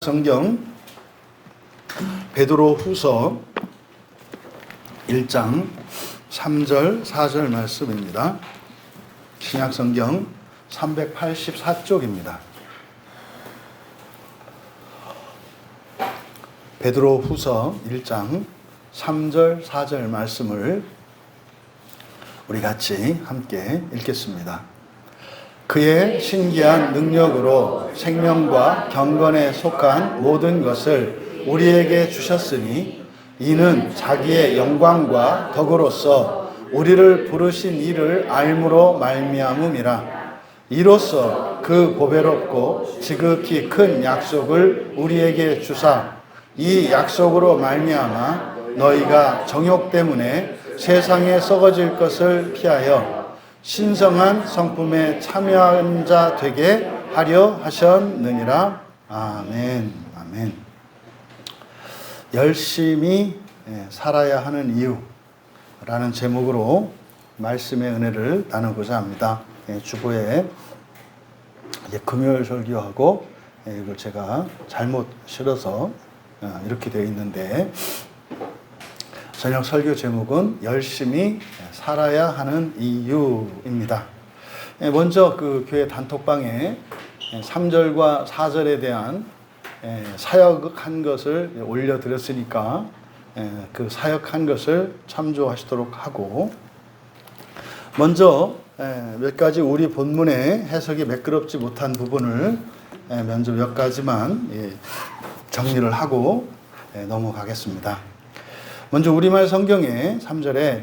성경 베드로후서 1장 3절 4절 말씀입니다. 신약성경 384쪽입니다. 베드로후서 1장 3절 4절 말씀을 우리 같이 함께 읽겠습니다. 그의 신기한 능력으로 생명과 경건에 속한 모든 것을 우리에게 주셨으니 이는 자기의 영광과 덕으로서 우리를 부르신 이를 알므로 말미암음이라. 이로써 그 보배롭고 지극히 큰 약속을 우리에게 주사 이 약속으로 말미암아 너희가 정욕 때문에 세상에 썩어질 것을 피하여 신성한 성품에 참여한 자 되게 하려 하셨느니라. 아멘. 아멘. 열심히 살아야 하는 이유라는 제목으로 말씀의 은혜를 나누고자 합니다. 주보에 금요일 설교하고 이걸 제가 잘못 실어서 이렇게 되어 있는데, 저녁 설교 제목은 열심히 살아야 하는 이유입니다. 먼저 그 교회 단톡방에 3절과 4절에 대한 사역한 것을 올려드렸으니까 그 사역한 것을 참조하시도록 하고, 먼저 몇 가지 우리 본문의 해석이 매끄럽지 못한 부분을 먼저 몇 가지만 정리를 하고 넘어가겠습니다. 먼저 우리말 성경에 3절에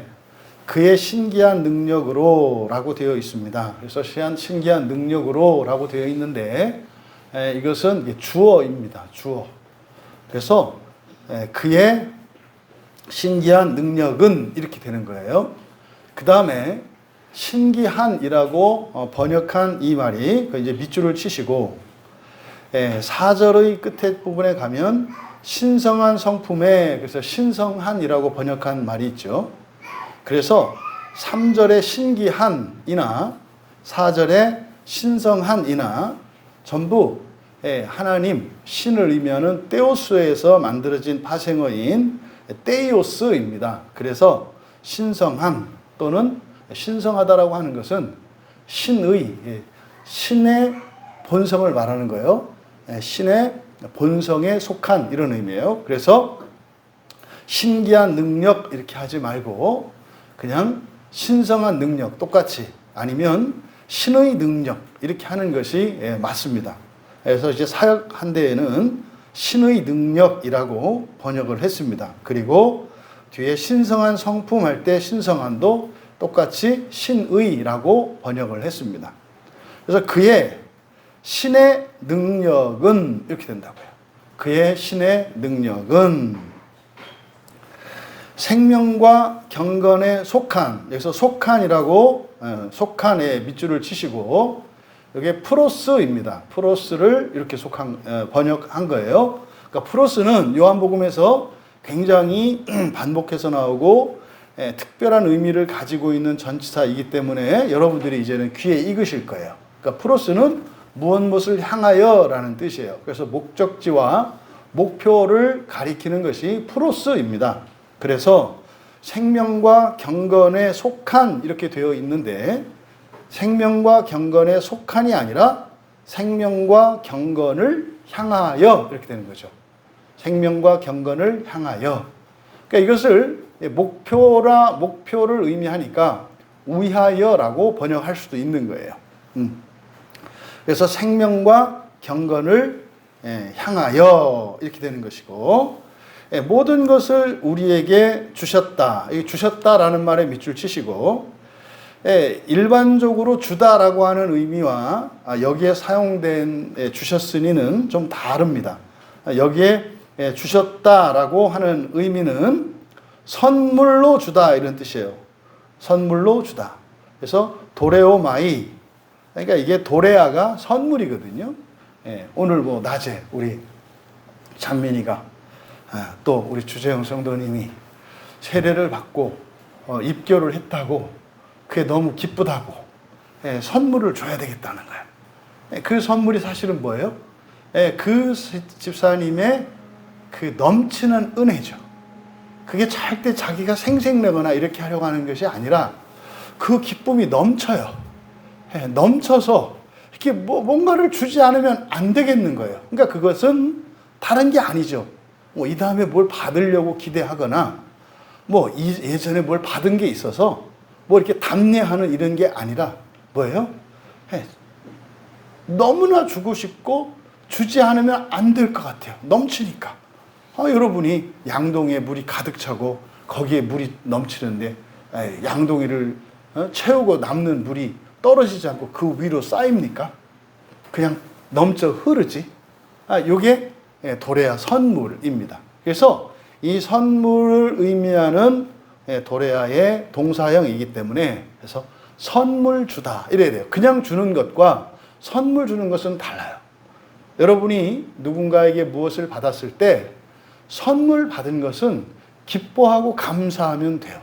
그의 신기한 능력으로 라고 되어 있습니다. 그래서 신기한 능력으로 라고 되어 있는데 이것은 주어입니다. 주어. 그래서 그의 신기한 능력은 이렇게 되는 거예요. 그 다음에 신기한이라고 번역한 이 말이 이제 밑줄을 치시고 4절의 끝에 부분에 가면 신성한 성품에, 그래서 신성한이라고 번역한 말이 있죠. 그래서 3절의 신기한이나 4절의 신성한이나 전부 하나님, 신을 의미하는 테오스에서 만들어진 파생어인 테이오스입니다. 그래서 신성한 또는 신성하다라고 하는 것은 신의, 신의 본성을 말하는 거예요. 신의 본성에 속한 이런 의미예요. 그래서 신기한 능력 이렇게 하지 말고 그냥 신성한 능력 똑같이, 아니면 신의 능력 이렇게 하는 것이 맞습니다. 그래서 이제 사역한 데에는 신의 능력이라고 번역을 했습니다. 그리고 뒤에 신성한 성품 할 때 신성한도 똑같이 신의라고 번역을 했습니다. 그래서 그의 신의 능력은 이렇게 된다고요. 그의 신의 능력은 생명과 경건에 속한, 여기서 속한이라고 속한에 밑줄을 치시고 여기에 프로스입니다. 프로스를 이렇게 번역한 거예요. 그러니까 프로스는 요한복음에서 굉장히 반복해서 나오고 특별한 의미를 가지고 있는 전치사이기 때문에 여러분들이 이제는 귀에 익으실 거예요. 그러니까 프로스는 무엇을 향하여 라는 뜻이에요. 그래서 목적지와 목표를 가리키는 것이 프로스입니다. 그래서 생명과 경건에 속한 이렇게 되어 있는데, 생명과 경건에 속한이 아니라 생명과 경건을 향하여 이렇게 되는 거죠. 생명과 경건을 향하여. 그러니까 이것을 목표를 의미하니까 위하여라고 번역할 수도 있는 거예요. 그래서 생명과 경건을 향하여 이렇게 되는 것이고, 모든 것을 우리에게 주셨다. 이 주셨다라는 말에 밑줄 치시고, 일반적으로 주다라고 하는 의미와 여기에 사용된 주셨으니는 좀 다릅니다. 여기에 주셨다라고 하는 의미는 선물로 주다 이런 뜻이에요. 선물로 주다. 그래서 도레오마이, 그러니까 이게 도레아가 선물이거든요. 오늘 낮에 우리 찬민이가 또 우리 주재영 성도님이 세례를 받고 입교를 했다고, 그게 너무 기쁘다고 선물을 줘야 되겠다는 거예요. 그 선물이 사실은 뭐예요? 그 집사님의 그 넘치는 은혜죠. 그게 절대 자기가 생색내거나 이렇게 하려고 하는 것이 아니라 그 기쁨이 넘쳐요. 넘쳐서 이렇게 뭔가를 주지 않으면 안 되겠는 거예요. 그러니까 그것은 다른 게 아니죠. 뭐 이 다음에 뭘 받으려고 기대하거나 뭐 예전에 뭘 받은 게 있어서 뭐 이렇게 답례하는 이런 게 아니라 뭐예요? 너무나 주고 싶고 주지 않으면 안 될 것 같아요. 넘치니까. 여러분이 양동이에 물이 가득 차고 거기에 물이 넘치는데 양동이를 채우고 남는 물이 떨어지지 않고 그 위로 쌓입니까? 그냥 넘쳐 흐르지. 이게 도레아 선물입니다. 그래서 이 선물을 의미하는 도레아의 동사형이기 때문에 그래서 선물 주다 이래야 돼요. 그냥 주는 것과 선물 주는 것은 달라요. 여러분이 누군가에게 무엇을 받았을 때 선물 받은 것은 기뻐하고 감사하면 돼요.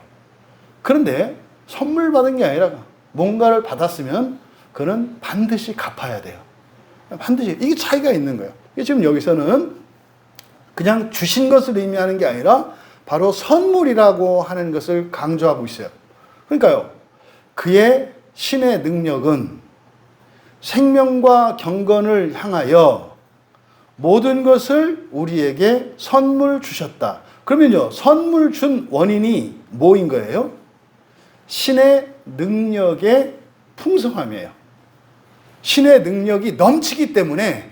그런데 선물 받은 게 아니라 뭔가를 받았으면 그는 반드시 갚아야 돼요. 반드시. 이게 차이가 있는 거예요. 지금 여기서는 그냥 주신 것을 의미하는 게 아니라 바로 선물이라고 하는 것을 강조하고 있어요. 그러니까요, 그의 신의 능력은 생명과 경건을 향하여 모든 것을 우리에게 선물 주셨다. 그러면요, 선물 준 원인이 뭐인 거예요? 신의 능력의 풍성함이에요. 신의 능력이 넘치기 때문에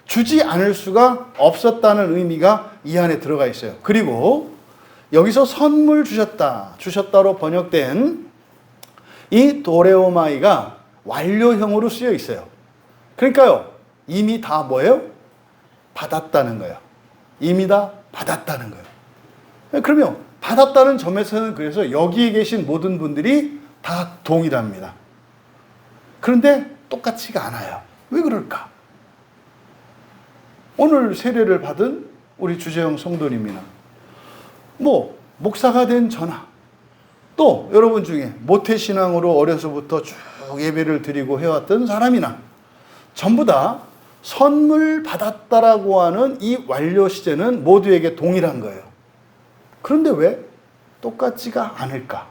주지 않을 수가 없었다는 의미가 이 안에 들어가 있어요. 그리고 여기서 선물 주셨다로 번역된 이 도레오마이가 완료형으로 쓰여 있어요. 그러니까요, 이미 다 뭐예요? 받았다는 거예요. 이미 다 받았다는 거예요. 그러면 받았다는 점에서는 그래서 여기에 계신 모든 분들이 다 동일합니다. 그런데 똑같지가 않아요. 왜 그럴까? 오늘 세례를 받은 우리 주재영 성도님이나 목사가 된 저나 또 여러분 중에 모태신앙으로 어려서부터 쭉 예배를 드리고 해왔던 사람이나 전부 다 선물 받았다라고 하는 이 완료 시제는 모두에게 동일한 거예요. 그런데 왜 똑같지가 않을까?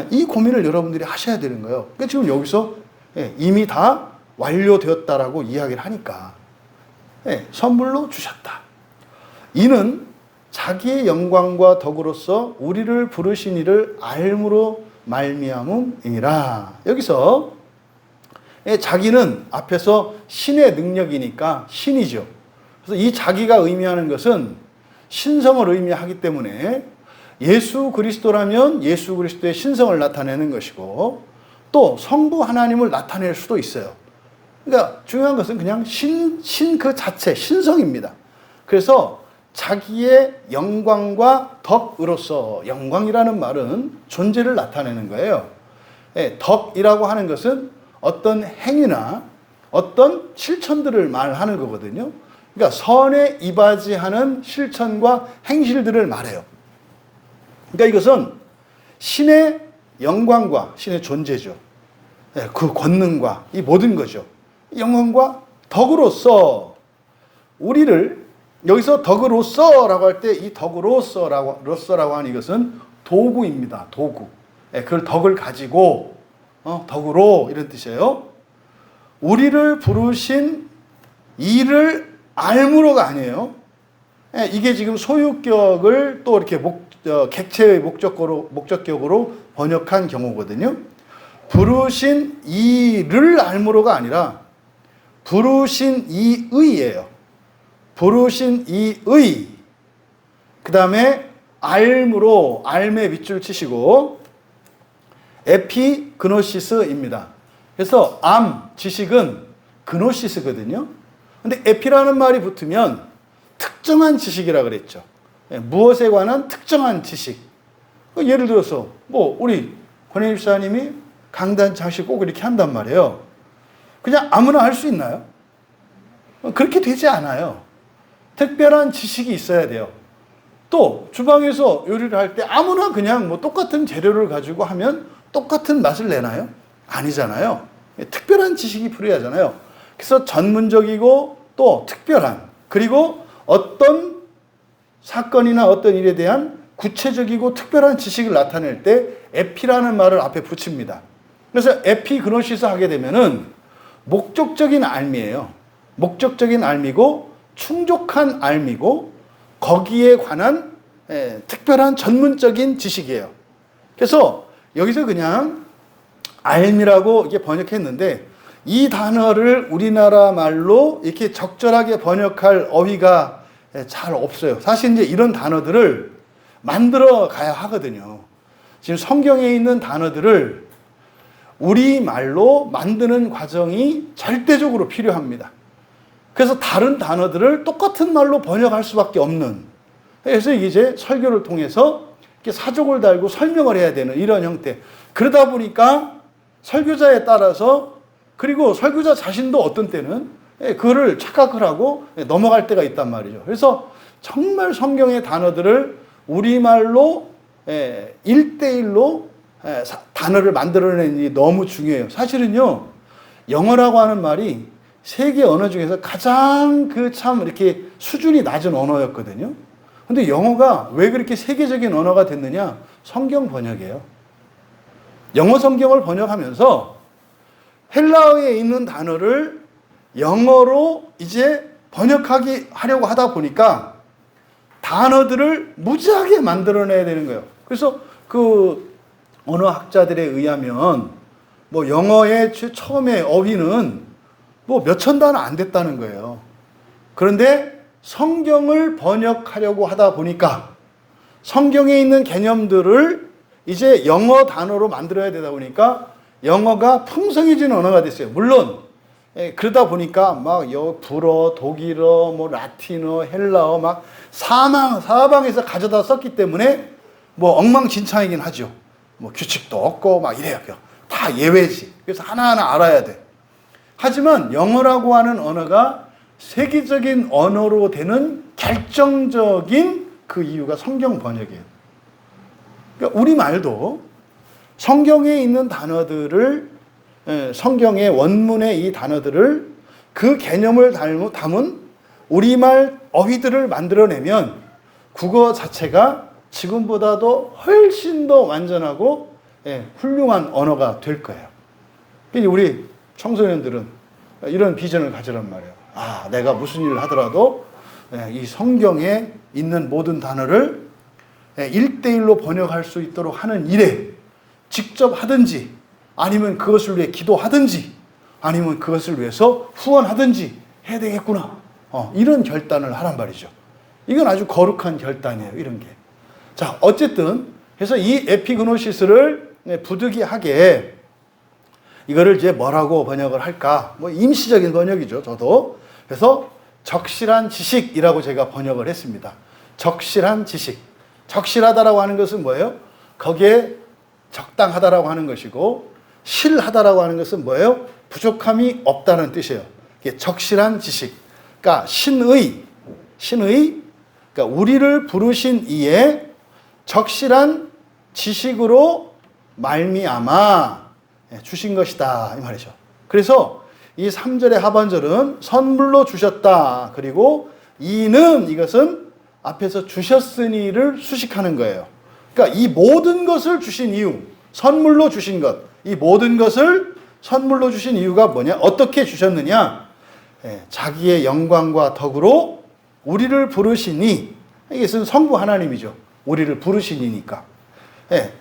이 고민을 여러분들이 하셔야 되는 거예요. 그러니까 지금 여기서 이미 다 완료되었다라고 이야기를 하니까 선물로 주셨다. 이는 자기의 영광과 덕으로서 우리를 부르신 이를 알므로 말미암음이니라. 여기서 자기는 앞에서 신의 능력이니까 신이죠. 그래서 이 자기가 의미하는 것은 신성을 의미하기 때문에 예수 그리스도라면 예수 그리스도의 신성을 나타내는 것이고 또 성부 하나님을 나타낼 수도 있어요. 그러니까 중요한 것은 그냥 신 그 자체, 신성입니다. 그래서 자기의 영광과 덕으로서, 영광이라는 말은 존재를 나타내는 거예요. 덕이라고 하는 것은 어떤 행위나 어떤 실천들을 말하는 거거든요. 그러니까 선에 이바지하는 실천과 행실들을 말해요. 그러니까 이것은 신의 영광과 신의 존재죠. 그 권능과 이 모든 거죠. 영광과 덕으로서 우리를, 여기서 덕으로서라고 할 때 이 덕으로서라고 하는 이것은 도구입니다. 도구. 그걸 덕을 가지고 덕으로 이런 뜻이에요. 우리를 부르신 이를 알므로가 아니에요. 이게 지금 소유격을 또 이렇게 객체의 목적격으로 번역한 경우거든요. 부르신 이를 알므로가 아니라 부르신 이의예요. 부르신 이의. 그 다음에 알므로, 알매 밑줄 치시고 에피그노시스입니다. 그래서 지식은 그노시스거든요. 근데 에피라는 말이 붙으면 특정한 지식이라 그랬죠. 무엇에 관한 특정한 지식. 예를 들어서 우리 권혜일 집사님이 강단 장식 꼭 이렇게 한단 말이에요. 그냥 아무나 할 수 있나요? 그렇게 되지 않아요. 특별한 지식이 있어야 돼요. 또 주방에서 요리를 할 때 아무나 그냥 똑같은 재료를 가지고 하면 똑같은 맛을 내나요? 아니잖아요. 특별한 지식이 필요하잖아요. 그래서 전문적이고 또 특별한, 그리고 어떤 사건이나 어떤 일에 대한 구체적이고 특별한 지식을 나타낼 때 에피라는 말을 앞에 붙입니다. 그래서 에피그노시스 하게 되면은 목적적인 알미예요. 목적적인 알미고 충족한 알미고 거기에 관한 특별한 전문적인 지식이에요. 그래서 여기서 그냥 알미라고 이게 번역했는데 이 단어를 우리나라 말로 이렇게 적절하게 번역할 어휘가 잘 없어요. 사실 이제 이런 단어들을 만들어 가야 하거든요. 지금 성경에 있는 단어들을 우리말로 만드는 과정이 절대적으로 필요합니다. 그래서 다른 단어들을 똑같은 말로 번역할 수밖에 없는, 그래서 이제 설교를 통해서 이렇게 사족을 달고 설명을 해야 되는 이런 형태. 그러다 보니까 설교자에 따라서, 그리고 설교자 자신도 어떤 때는 그거를 착각을 하고 넘어갈 때가 있단 말이죠. 그래서 정말 성경의 단어들을 우리말로 1대1로 단어를 만들어내는 게 너무 중요해요. 사실은요, 영어라고 하는 말이 세계 언어 중에서 가장 참 이렇게 수준이 낮은 언어였거든요. 근데 영어가 왜 그렇게 세계적인 언어가 됐느냐? 성경 번역이에요. 영어 성경을 번역하면서 헬라어에 있는 단어를 영어로 이제 하려고 하다 보니까 단어들을 무지하게 만들어내야 되는 거예요. 그래서 그 언어학자들에 의하면 뭐 영어의 처음에 어휘는 뭐 몇천 단어 안 됐다는 거예요. 그런데 성경을 번역하려고 하다 보니까 성경에 있는 개념들을 이제 영어 단어로 만들어야 되다 보니까 영어가 풍성해진 언어가 됐어요. 물론 그러다 보니까 막 불어, 독일어, 뭐 라틴어, 헬라어 막 사방에서 가져다 썼기 때문에 뭐 엉망진창이긴 하죠. 뭐 규칙도 없고 막 이래요. 다 예외지. 그래서 하나하나 알아야 돼. 하지만 영어라고 하는 언어가 세계적인 언어로 되는 결정적인 그 이유가 성경 번역이에요. 그러니까 우리말도 성경에 있는 단어들을, 성경의 원문의 이 단어들을 그 개념을 담은 우리말 어휘들을 만들어내면 국어 자체가 지금보다도 훨씬 더 완전하고 훌륭한 언어가 될 거예요. 우리 청소년들은 이런 비전을 가지란 말이에요. 아, 내가 무슨 일을 하더라도 이 성경에 있는 모든 단어를 1대1로 번역할 수 있도록 하는 일에 직접 하든지, 아니면 그것을 위해 기도하든지, 아니면 그것을 위해서 후원하든지 해야 되겠구나. 이런 결단을 하란 말이죠. 이건 아주 거룩한 결단이에요, 이런 게. 자, 어쨌든 그래서 이 에피그노시스를 부득이하게 이거를 이제 뭐라고 번역을 할까? 뭐 임시적인 번역이죠, 저도. 그래서 적실한 지식이라고 제가 번역을 했습니다. 적실한 지식. 적실하다라고 하는 것은 뭐예요? 거기에 적당하다라고 하는 것이고, 실하다라고 하는 것은 뭐예요? 부족함이 없다는 뜻이에요. 이게 적실한 지식. 그러니까 신의, 그러니까 우리를 부르신 이에 적실한 지식으로 말미암아 주신 것이다, 이 말이죠. 그래서 이 3절의 하반절은 선물로 주셨다. 그리고 이는, 이것은 앞에서 주셨으니를 수식하는 거예요. 그러니까 이 모든 것을 주신 이유, 선물로 주신 것, 이 모든 것을 선물로 주신 이유가 뭐냐? 어떻게 주셨느냐? 자기의 영광과 덕으로 우리를 부르시니, 이것은 성부 하나님이죠. 우리를 부르시니까.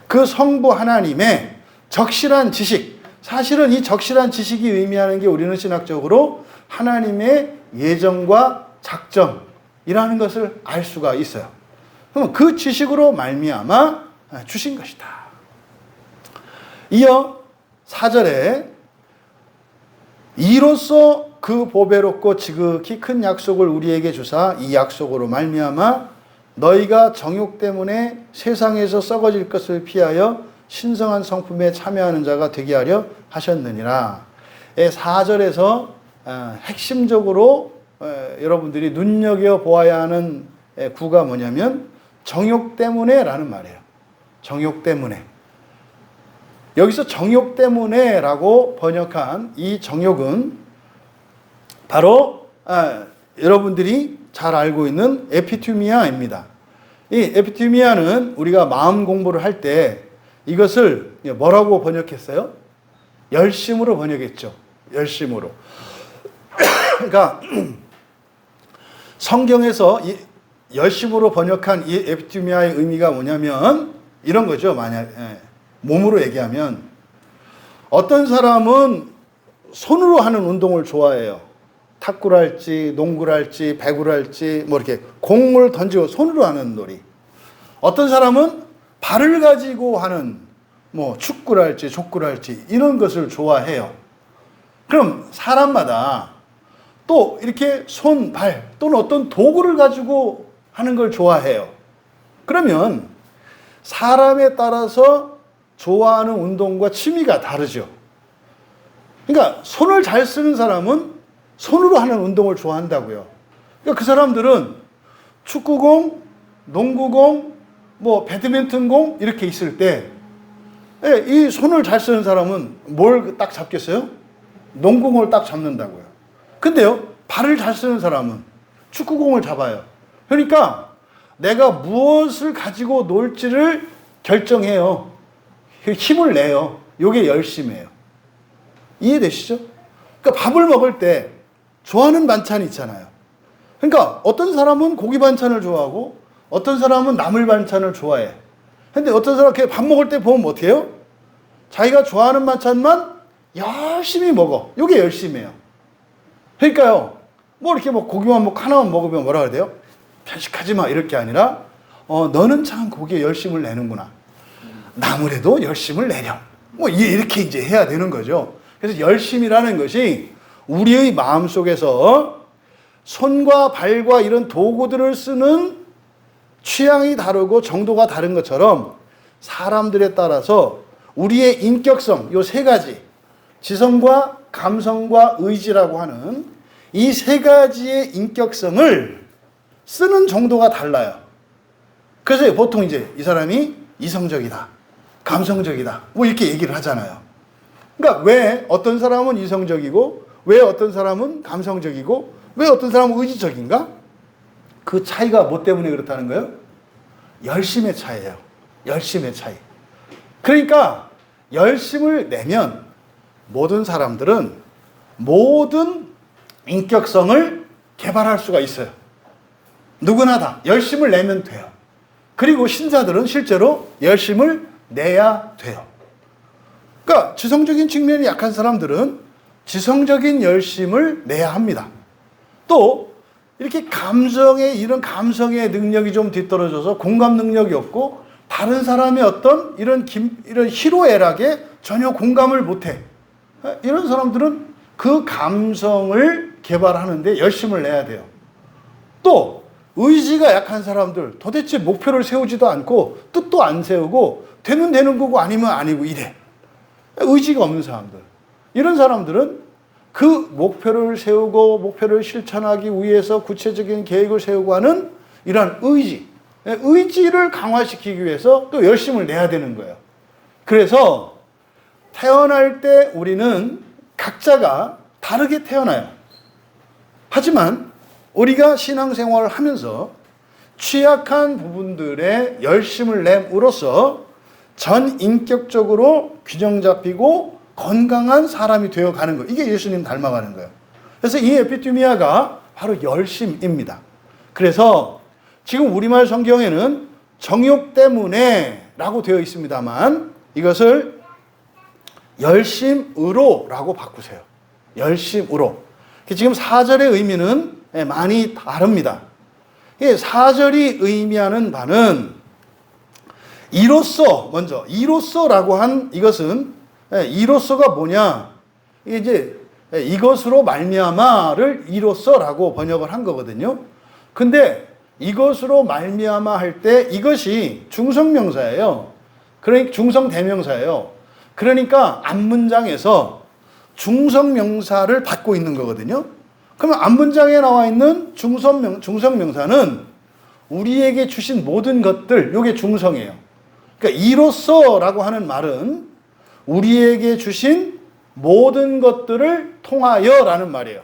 그 성부 하나님의 적실한 지식, 사실은 이 적실한 지식이 의미하는 게 우리는 신학적으로 하나님의 예정과 작정이라는 것을 알 수가 있어요. 그럼 그 지식으로 말미암아 주신 것이다. 이어 4절에 이로써 그 보배롭고 지극히 큰 약속을 우리에게 주사 이 약속으로 말미암아 너희가 정욕 때문에 세상에서 썩어질 것을 피하여 신성한 성품에 참여하는 자가 되게 하려 하셨느니라. 4절에서 핵심적으로 여러분들이 눈여겨보아야 하는 구가 뭐냐면 정욕 때문에 라는 말이에요. 정욕 때문에. 여기서 정욕 때문에 라고 번역한 이 정욕은 바로 여러분들이 잘 알고 있는 에피투미아입니다. 이 에피투미아는 우리가 마음 공부를 할 때 이것을 뭐라고 번역했어요? 열심으로 번역했죠. 열심으로. 그러니까 성경에서 이 열심으로 번역한 이 에피투미아의 의미가 뭐냐면 이런 거죠. 만약 몸으로 얘기하면 어떤 사람은 손으로 하는 운동을 좋아해요. 탁구를 할지 농구를 할지 배구를 할지 뭐 이렇게 공을 던지고 손으로 하는 놀이. 어떤 사람은 발을 가지고 하는 뭐 축구를 할지 족구를 할지 이런 것을 좋아해요. 그럼 사람마다 또 이렇게 손, 발 또는 어떤 도구를 가지고 하는 걸 좋아해요. 그러면 사람에 따라서 좋아하는 운동과 취미가 다르죠. 그러니까 손을 잘 쓰는 사람은 손으로 하는 운동을 좋아한다고요. 그러니까 그 사람들은 축구공, 농구공, 뭐 배드민턴공 이렇게 있을 때 이 손을 잘 쓰는 사람은 뭘 딱 잡겠어요? 농구공을 딱 잡는다고요. 근데요, 발을 잘 쓰는 사람은 축구공을 잡아요. 그러니까 내가 무엇을 가지고 놀지를 결정해요. 힘을 내요. 이게 열심이에요. 이해되시죠? 그러니까 밥을 먹을 때 좋아하는 반찬이 있잖아요. 그러니까 어떤 사람은 고기 반찬을 좋아하고 어떤 사람은 나물 반찬을 좋아해. 근데 어떤 사람은 밥 먹을 때 보면 어떻게 해요? 자기가 좋아하는 반찬만 열심히 먹어. 이게 열심이에요. 그러니까요, 뭐 이렇게 뭐 고기만 먹고 하나만 먹으면 뭐라 그래야 돼요? 편식하지 마. 이럴 게 아니라, 너는 참 거기에 열심을 내는구나. 나물에도 열심을 내려. 뭐 이렇게 이제 해야 되는 거죠. 그래서 열심이라는 것이 우리의 마음 속에서 손과 발과 이런 도구들을 쓰는 취향이 다르고 정도가 다른 것처럼 사람들에 따라서 우리의 인격성, 요 세 가지, 지성과 감성과 의지라고 하는 이 세 가지의 인격성을 쓰는 정도가 달라요. 그래서 보통 이제 이 사람이 이성적이다, 감성적이다, 뭐 이렇게 얘기를 하잖아요. 그러니까 왜 어떤 사람은 이성적이고, 왜 어떤 사람은 감성적이고, 왜 어떤 사람은 의지적인가? 그 차이가 뭐 때문에 그렇다는 거예요? 열심의 차이예요. 열심의 차이. 그러니까 열심을 내면 모든 사람들은 모든 인격성을 개발할 수가 있어요. 누구나 다 열심을 내면 돼요. 그리고 신자들은 실제로 열심을 내야 돼요. 그러니까 지성적인 측면이 약한 사람들은 지성적인 열심을 내야 합니다. 또 이렇게 이런 감성의 능력이 좀 뒤떨어져서 공감 능력이 없고 다른 사람의 어떤 이런 희로애락에 전혀 공감을 못해. 이런 사람들은 그 감성을 개발하는데 열심을 내야 돼요. 또 의지가 약한 사람들, 도대체 목표를 세우지도 않고 뜻도 안 세우고 되면 되는 거고 아니면 아니고 이래. 의지가 없는 사람들. 이런 사람들은 그 목표를 세우고 목표를 실천하기 위해서 구체적인 계획을 세우고 하는 이러한 의지를 강화시키기 위해서 또 열심을 내야 되는 거예요. 그래서 태어날 때 우리는 각자가 다르게 태어나요. 하지만 우리가 신앙생활을 하면서 취약한 부분들에 열심을 내므로써 전 인격적으로 균형 잡히고 건강한 사람이 되어가는 거예요. 이게 예수님 닮아가는 거예요. 그래서 이 에피투미아가 바로 열심입니다. 그래서 지금 우리말 성경에는 정욕 때문에 라고 되어 있습니다만 이것을 열심으로 라고 바꾸세요. 열심으로. 지금 4절의 의미는 많이 다릅니다. 4절이 의미하는 바는 이로써라고 한 이것은 이로써가 뭐냐? 이게 이제 이것으로 말미암아를 이로써라고 번역을 한 거거든요. 근데 이것으로 말미암아 할 때 이것이 중성명사예요. 그러니까 중성대명사예요. 그러니까 앞문장에서 중성명사를 받고 있는 거거든요. 그러면 앞문장에 나와 있는 중성명사는 우리에게 주신 모든 것들, 이게 중성이에요. 그러니까 이로써라고 하는 말은 우리에게 주신 모든 것들을 통하여라는 말이에요.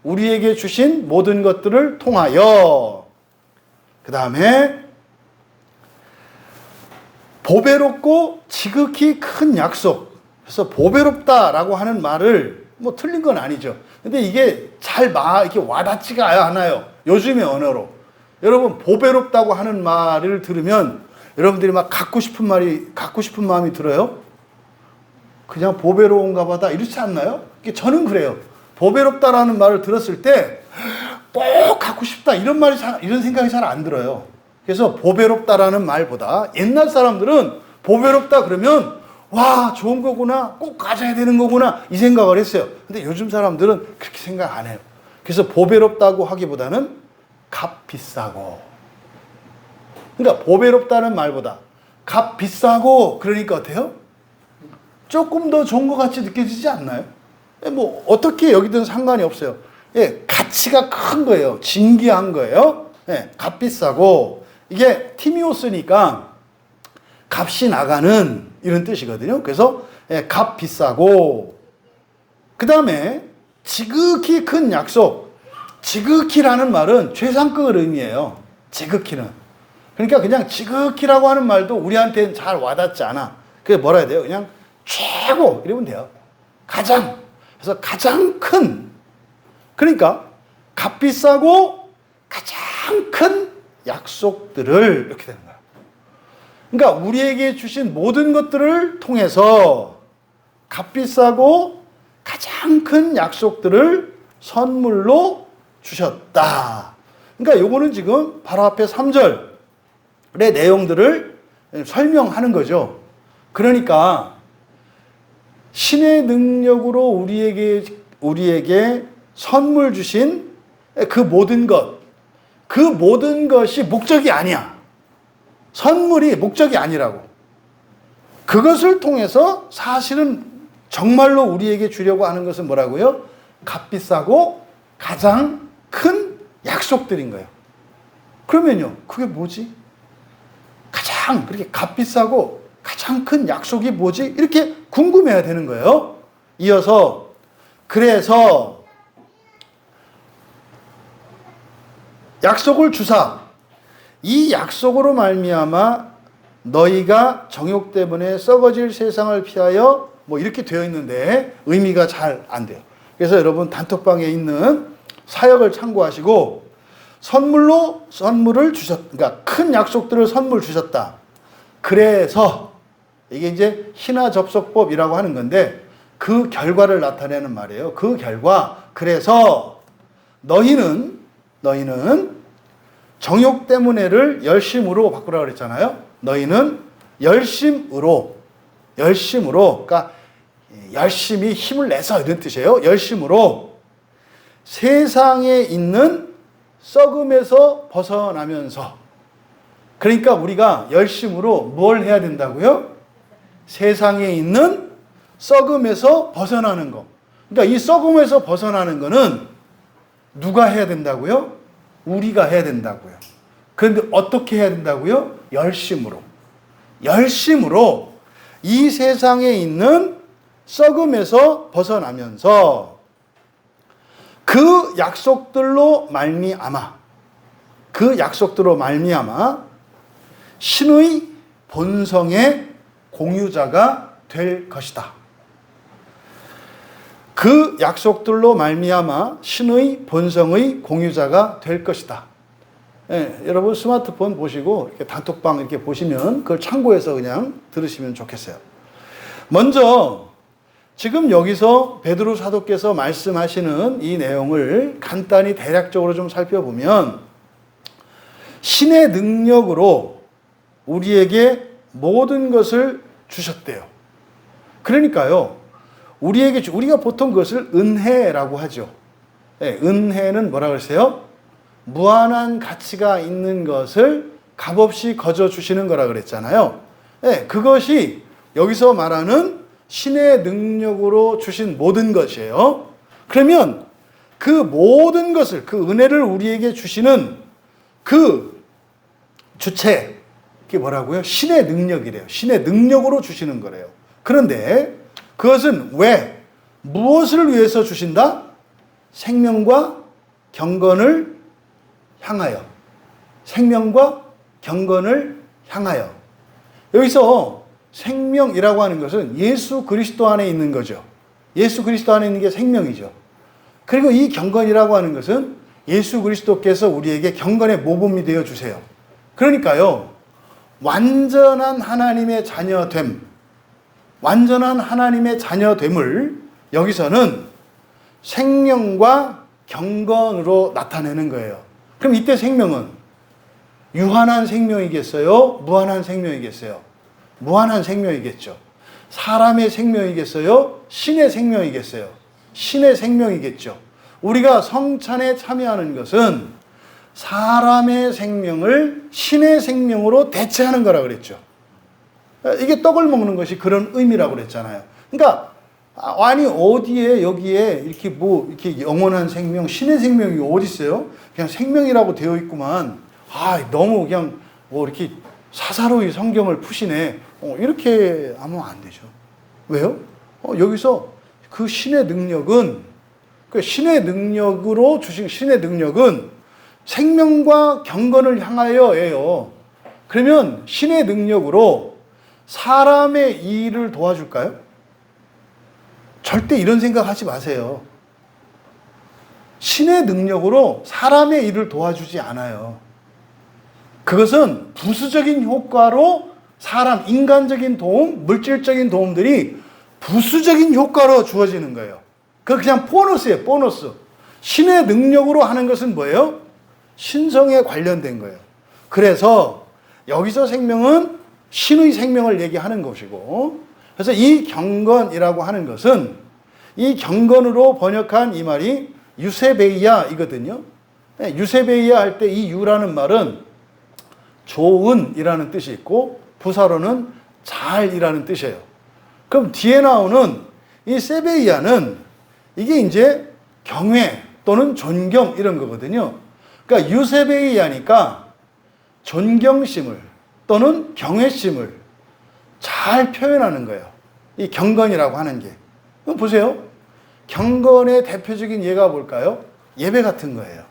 우리에게 주신 모든 것들을 통하여. 그 다음에 보배롭고 지극히 큰 약속. 그래서 보배롭다라고 하는 말을 뭐 틀린 건 아니죠. 근데 이게 잘 이렇게 와닿지가 않아요. 요즘의 언어로. 여러분, 보배롭다고 하는 말을 들으면 여러분들이 막 갖고 싶은 마음이 들어요? 그냥 보배로운가 보다 이렇지 않나요? 저는 그래요. 보배롭다라는 말을 들었을 때 꼭 갖고 싶다 이런 생각이 잘 안 들어요. 그래서 보배롭다라는 말보다 옛날 사람들은 보배롭다 그러면 와, 좋은 거구나, 꼭 가져야 되는 거구나 이 생각을 했어요. 근데 요즘 사람들은 그렇게 생각 안 해요. 그래서 보배롭다고 하기보다는 값 비싸고. 그러니까 보배롭다는 말보다 값 비싸고 그러니까 어때요? 조금 더 좋은 것 같이 느껴지지 않나요? 뭐 어떻게 여기든 상관이 없어요. 예, 가치가 큰 거예요. 진귀한 거예요. 예, 값 비싸고. 이게 티미오스니까 값이 나가는 이런 뜻이거든요. 그래서 예, 값 비싸고. 그 다음에 지극히 큰 약속. 지극히라는 말은 최상급을 의미해요. 지극히는. 그러니까 그냥 지극히라고 하는 말도 우리한테는 잘 와닿지 않아. 그게 뭐라 해야 돼요? 그냥 최고 이러면 돼요. 가장. 그래서 가장 큰. 그러니까 값비싸고 가장 큰 약속들을 이렇게 되는 거야. 그러니까 우리에게 주신 모든 것들을 통해서 값비싸고 가장 큰 약속들을 선물로 주셨다. 그러니까 요거는 지금 바로 앞에 3절의 내용들을 설명하는 거죠. 그러니까 신의 능력으로 우리에게 선물 주신 그 모든 것이 목적이 아니야. 선물이 목적이 아니라고. 그것을 통해서 사실은 정말로 우리에게 주려고 하는 것은 뭐라고요? 값비싸고 가장 큰 약속들인 거예요. 그러면요, 그게 뭐지? 가장 그렇게 값비싸고 가장 큰 약속이 뭐지? 이렇게 궁금해야 되는 거예요. 이어서 그래서 약속을 주사 이 약속으로 말미암아 너희가 정욕 때문에 썩어질 세상을 피하여 뭐 이렇게 되어 있는데 의미가 잘 안 돼요. 그래서 여러분 단톡방에 있는 사역을 참고하시고 선물을 그러니까 큰 약속들을 선물 주셨다. 그래서 이게 이제 신화 접속법이라고 하는 건데 그 결과를 나타내는 말이에요. 그 결과. 그래서 너희는 정욕 때문에를 열심으로 바꾸라고 그랬잖아요. 너희는 열심으로 그러니까 열심히 힘을 내서 이런 뜻이에요. 열심으로 세상에 있는 썩음에서 벗어나면서. 그러니까 우리가 열심으로 뭘 해야 된다고요? 세상에 있는 썩음에서 벗어나는 거. 그러니까 이 썩음에서 벗어나는 거는 누가 해야 된다고요? 우리가 해야 된다고요. 그런데 어떻게 해야 된다고요? 열심으로 이 세상에 있는 썩음에서 벗어나면서 그 약속들로 말미암아 신의 본성의 공유자가 될 것이다. 그 약속들로 말미암아 신의 본성의 공유자가 될 것이다. 예, 여러분 스마트폰 보시고 이렇게 단톡방 이렇게 보시면 그걸 참고해서 그냥 들으시면 좋겠어요. 먼저 지금 여기서 베드로 사도께서 말씀하시는 이 내용을 간단히 대략적으로 좀 살펴보면 신의 능력으로 우리에게 모든 것을 주셨대요. 그러니까요. 우리가 보통 그것을 은혜라고 하죠. 네, 은혜는 뭐라 그러세요? 무한한 가치가 있는 것을 값없이 거저 주시는 거라 그랬잖아요. 네, 그것이 여기서 말하는 신의 능력으로 주신 모든 것이에요. 그러면 그 모든 것을, 그 은혜를 우리에게 주시는 그 주체, 그게 뭐라고요? 신의 능력이래요. 신의 능력으로 주시는 거래요. 그런데 그것은 왜? 무엇을 위해서 주신다? 생명과 경건을 향하여. 생명과 경건을 향하여. 여기서 생명이라고 하는 것은 예수 그리스도 안에 있는 거죠. 예수 그리스도 안에 있는 게 생명이죠. 그리고 이 경건이라고 하는 것은 예수 그리스도께서 우리에게 경건의 모범이 되어 주세요. 그러니까요, 완전한 하나님의 자녀됨, 완전한 하나님의 자녀됨을 여기서는 생명과 경건으로 나타내는 거예요. 그럼 이때 생명은 유한한 생명이겠어요? 무한한 생명이겠어요? 무한한 생명이겠죠. 사람의 생명이겠어요? 신의 생명이겠어요? 신의 생명이겠죠. 우리가 성찬에 참여하는 것은 사람의 생명을 신의 생명으로 대체하는 거라 그랬죠. 이게 떡을 먹는 것이 그런 의미라고 그랬잖아요. 그러니까 아니 어디에 여기에 이렇게 영원한 생명, 신의 생명이 어디 있어요? 그냥 생명이라고 되어 있구만. 너무 그냥 이렇게 사사로이 성경을 푸시네. 이렇게 하면 안 되죠. 왜요? 여기서 그 신의 능력은, 그 신의 능력으로 주신 신의 능력은 생명과 경건을 향하여예요. 그러면 신의 능력으로 사람의 일을 도와줄까요? 절대 이런 생각하지 마세요. 신의 능력으로 사람의 일을 도와주지 않아요. 그것은 부수적인 효과로 인간적인 도움, 물질적인 도움들이 부수적인 효과로 주어지는 거예요. 그거 그냥 보너스예요, 보너스. 신의 능력으로 하는 것은 뭐예요? 신성에 관련된 거예요. 그래서 여기서 생명은 신의 생명을 얘기하는 것이고, 그래서 이 경건이라고 하는 것은 이 경건으로 번역한 이 말이 유세베이아이거든요. 유세베이아 할 때 이 유라는 말은 좋은이라는 뜻이 있고 부사로는 잘이라는 뜻이에요. 그럼 뒤에 나오는 이 세베이아는 이게 이제 경외 또는 존경 이런 거거든요. 그러니까 유세베이아니까 존경심을 또는 경외심을 잘 표현하는 거예요. 이 경건이라고 하는 게. 그럼 보세요. 경건의 대표적인 예가 뭘까요? 예배 같은 거예요.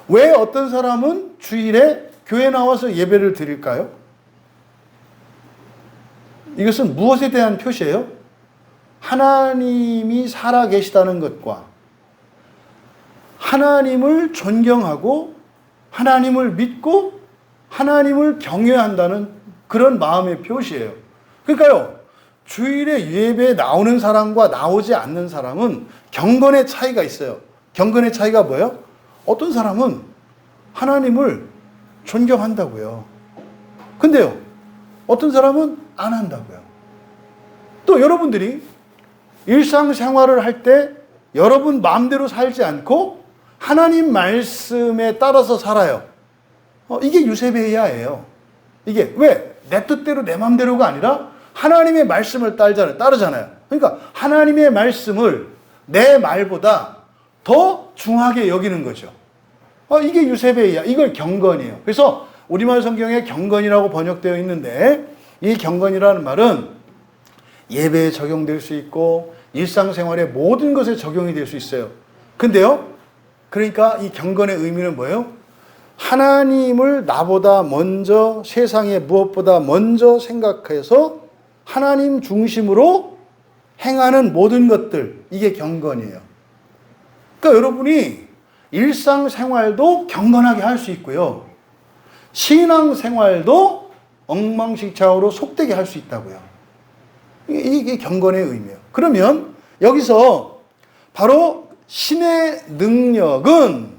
왜 어떤 사람은 주일에 교회 나와서 예배를 드릴까요? 이것은 무엇에 대한 표시예요? 하나님이 살아계시다는 것과 하나님을 존경하고 하나님을 믿고 하나님을 경외한다는 그런 마음의 표시예요. 그러니까요, 주일에 예배에 나오는 사람과 나오지 않는 사람은 경건의 차이가 있어요. 경건의 차이가 뭐예요? 어떤 사람은 하나님을 존경한다고요. 근데요, 어떤 사람은 안 한다고요. 또 여러분들이 일상생활을 할 때 여러분 마음대로 살지 않고 하나님 말씀에 따라서 살아요. 이게 유세베이아예요. 이게 왜? 내 뜻대로 내 마음대로가 아니라 하나님의 말씀을 따르잖아요. 그러니까 하나님의 말씀을 내 말보다 더 중하게 여기는 거죠. 이게 유세베이아, 이걸 경건이에요. 그래서 우리말 성경에 경건이라고 번역되어 있는데 이 경건이라는 말은 예배에 적용될 수 있고 일상생활의 모든 것에 적용이 될 수 있어요. 근데요, 그러니까 이 경건의 의미는 뭐예요? 하나님을 나보다 먼저, 세상에 무엇보다 먼저 생각해서 하나님 중심으로 행하는 모든 것들, 이게 경건이에요. 그러니까 여러분이 일상생활도 경건하게 할 수 있고요, 신앙생활도 엉망진창으로 속되게 할 수 있다고요. 이게 경건의 의미예요. 그러면 여기서 바로 신의 능력은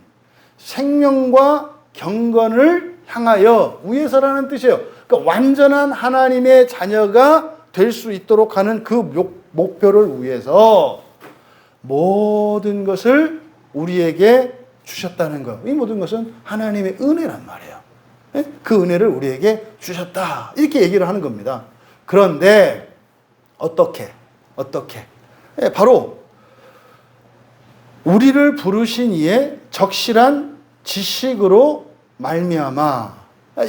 생명과 경건을 향하여 위해서라는 뜻이에요. 그러니까 완전한 하나님의 자녀가 될 수 있도록 하는 그 목표를 위해서 모든 것을 우리에게 주셨다는 것. 이 모든 것은 하나님의 은혜란 말이에요. 그 은혜를 우리에게 주셨다, 이렇게 얘기를 하는 겁니다. 그런데 어떻게? 바로 우리를 부르신 이의 적실한 지식으로 말미암아.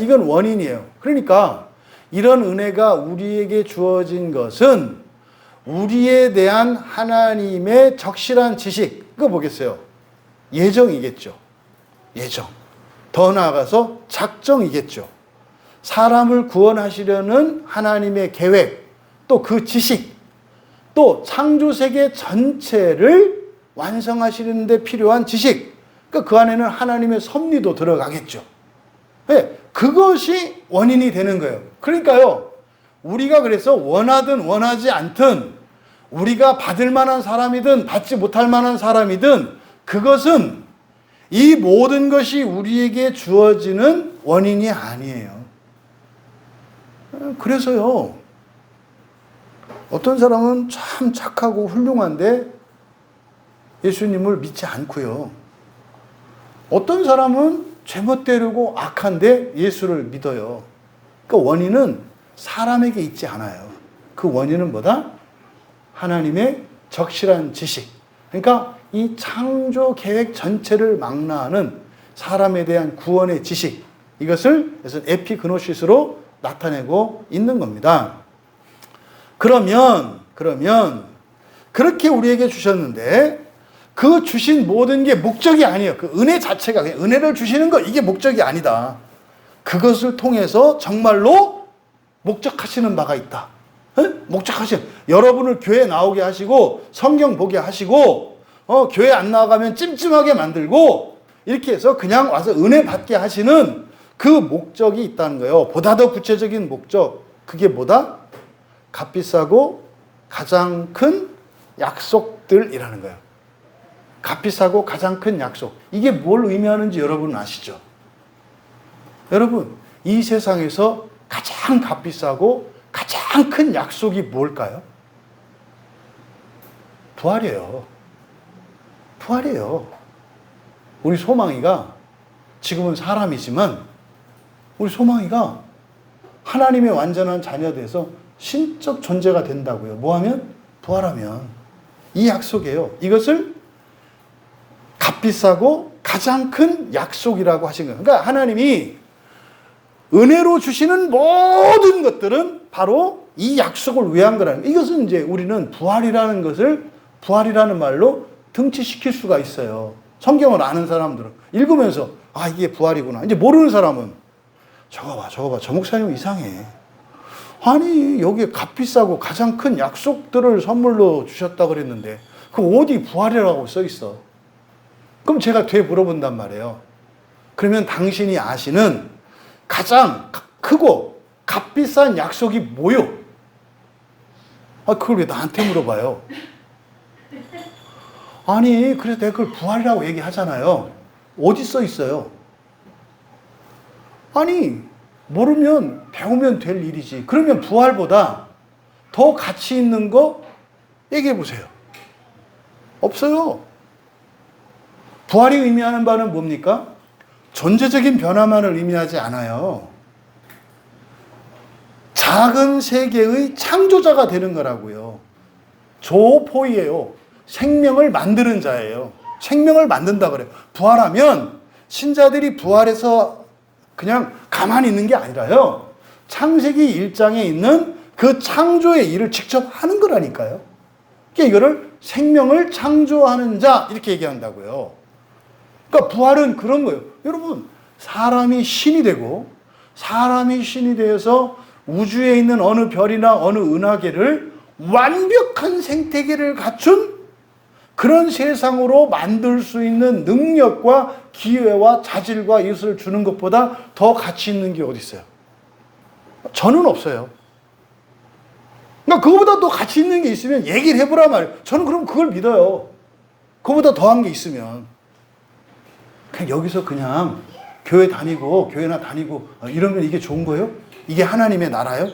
이건 원인이에요. 그러니까 이런 은혜가 우리에게 주어진 것은 우리에 대한 하나님의 적실한 지식, 그거 뭐겠어요? 예정이겠죠. 예정. 더 나아가서 작정이겠죠. 사람을 구원하시려는 하나님의 계획, 또 그 지식, 또 창조세계 전체를 완성하시는 데 필요한 지식, 그러니까 그 안에는 하나님의 섭리도 들어가겠죠. 네, 그것이 원인이 되는 거예요. 그러니까요, 우리가 그래서 원하든 원하지 않든, 우리가 받을 만한 사람이든 받지 못할 만한 사람이든, 그것은 이 모든 것이 우리에게 주어지는 원인이 아니에요. 그래서요, 어떤 사람은 참 착하고 훌륭한데 예수님을 믿지 않고요. 어떤 사람은 제멋대로고 악한데 예수를 믿어요. 그 원인은 사람에게 있지 않아요. 그 원인은 뭐다? 하나님의 적실한 지식. 그러니까 이 창조 계획 전체를 망라하는 사람에 대한 구원의 지식. 이것을 그래서 에피그노시스로 나타내고 있는 겁니다. 그러면 그렇게 우리에게 주셨는데 그 주신 모든 게 목적이 아니에요. 그 은혜 자체가 그냥 은혜를 주시는 거 이게 목적이 아니다. 그것을 통해서 정말로 목적하시는 바가 있다. 여러분을 교회 나오게 하시고 성경 보게 하시고 교회 안 나가면 찜찜하게 만들고 이렇게 해서 그냥 와서 은혜 받게 하시는 그 목적이 있다는 거예요. 보다 더 구체적인 목적. 그게 뭐다? 값비싸고 가장 큰 약속들이라는 거예요. 값비싸고 가장 큰 약속. 이게 뭘 의미하는지 여러분은 아시죠? 여러분, 이 세상에서 가장 값비싸고 가장 큰 약속이 뭘까요? 부활이에요. 부활이에요. 우리 소망이가 지금은 사람이지만 우리 소망이가 하나님의 완전한 자녀 돼서 신적 존재가 된다고요. 뭐하면? 부활하면. 이 약속이에요. 이것을 값비싸고 가장 큰 약속이라고 하신 거예요. 그러니까 하나님이 은혜로 주시는 모든 것들은 바로 이 약속을 위한 거라는 거예요. 이것은 이제 우리는 부활이라는 것을 부활이라는 말로 등치시킬 수가 있어요. 성경을 아는 사람들은 읽으면서 아 이게 부활이구나. 이제 모르는 사람은 저거 봐 저 목사님 이상해. 아니 여기에 값비싸고 가장 큰 약속들을 선물로 주셨다 그랬는데 그 어디 부활이라고 써 있어. 그럼 제가 되게 물어본단 말이에요. 그러면 당신이 아시는 가장 크고 값비싼 약속이 뭐요? 아 그걸 왜 나한테 물어봐요? 아니 그래서 내가 그걸 부활이라고 얘기하잖아요. 어디 써 있어요? 아니 모르면 배우면 될 일이지. 그러면 부활보다 더 가치 있는 거 얘기해 보세요. 없어요. 부활이 의미하는 바는 뭡니까? 존재적인 변화만을 의미하지 않아요. 작은 세계의 창조자가 되는 거라고요. 조포이에요. 생명을 만드는 자예요. 생명을 만든다 그래요. 부활하면 신자들이 부활해서 그냥 가만히 있는 게 아니라요. 창세기 1장에 있는 그 창조의 일을 직접 하는 거라니까요. 그러니까 이거를 생명을 창조하는 자 이렇게 얘기한다고요. 그러니까 부활은 그런 거예요. 여러분, 사람이 신이 되고 사람이 신이 되어서 우주에 있는 어느 별이나 어느 은하계를 완벽한 생태계를 갖춘 그런 세상으로 만들 수 있는 능력과 기회와 자질과 이것을 주는 것보다 더 가치 있는 게 어디 있어요? 저는 없어요. 그러니까 그거보다 더 가치 있는 게 있으면 얘기를 해보란 말이에요. 저는 그럼 그걸 믿어요. 그거보다 더한 게 있으면. 그냥 여기서 그냥 교회 다니고 교회나 다니고 이러면 이게 좋은 거예요? 이게 하나님의 나라예요?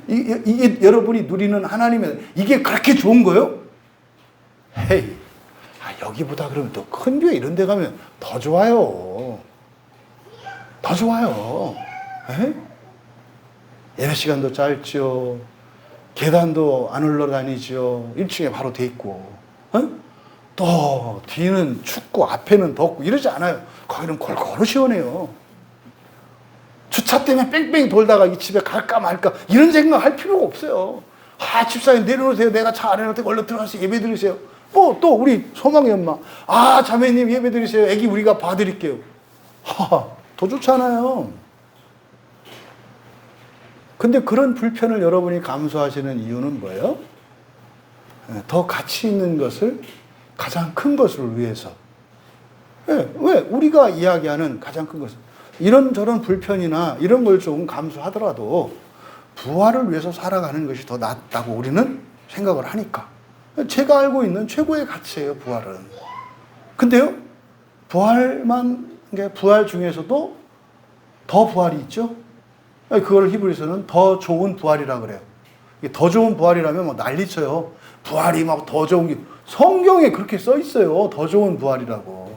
이게 여러분이 누리는 하나님의 이게 그렇게 좋은 거예요? 헤이, 여기보다 그러면 또 큰 교회 이런 데 가면 더 좋아요. 더 좋아요. 예배 시간도 짧죠. 계단도 안 올라다니죠. 1층에 바로 돼 있고. 또 뒤는 춥고 앞에는 덥고 이러지 않아요. 거기는 골고루 시원해요. 주차 때문에 뺑뺑 돌다가 이 집에 갈까 말까 이런 생각 할 필요가 없어요. 집사님 내려놓으세요. 내가 차 안에 놓을 때 얼른 들어가서 예배 드리세요. 또 우리 소망의 엄마. 아, 자매님 예배 드리세요. 애기 우리가 봐드릴게요. 더 좋잖아요. 근데 그런 불편을 여러분이 감수하시는 이유는 뭐예요? 더 가치 있는 것을, 가장 큰 것을 위해서. 왜? 우리가 이야기하는 가장 큰 것은 이런저런 불편이나 이런 걸 좀 감수하더라도 부활을 위해서 살아가는 것이 더 낫다고 우리는 생각을 하니까. 제가 알고 있는 최고의 가치예요, 부활은. 근데요, 부활 중에서도 더 부활이 있죠? 그걸 히브리서는 더 좋은 부활이라 그래요. 더 좋은 부활이라면 뭐 난리쳐요. 부활이 막 더 좋은 게, 성경에 그렇게 써 있어요. 더 좋은 부활이라고.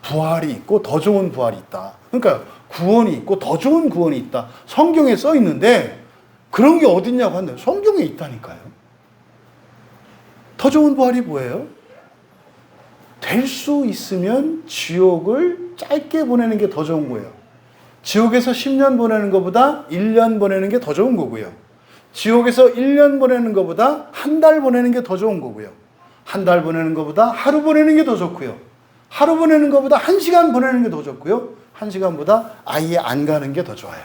부활이 있고 더 좋은 부활이 있다. 그러니까 구원이 있고 더 좋은 구원이 있다. 성경에 써 있는데 그런 게 어딨냐고 한대요. 성경에 있다니까요. 더 좋은 부활이 뭐예요? 될 수 있으면 지옥을 짧게 보내는 게 더 좋은 거예요. 지옥에서 10년 보내는 것보다 1년 보내는 게 더 좋은 거고요. 지옥에서 1년 보내는 것보다 한 달 보내는 게 더 좋은 거고요. 한 달 보내는 것보다 하루 보내는 게 더 좋고요. 하루 보내는 것보다 1시간 보내는 게 더 좋고요. 1시간보다 아예 안 가는 게 더 좋아요.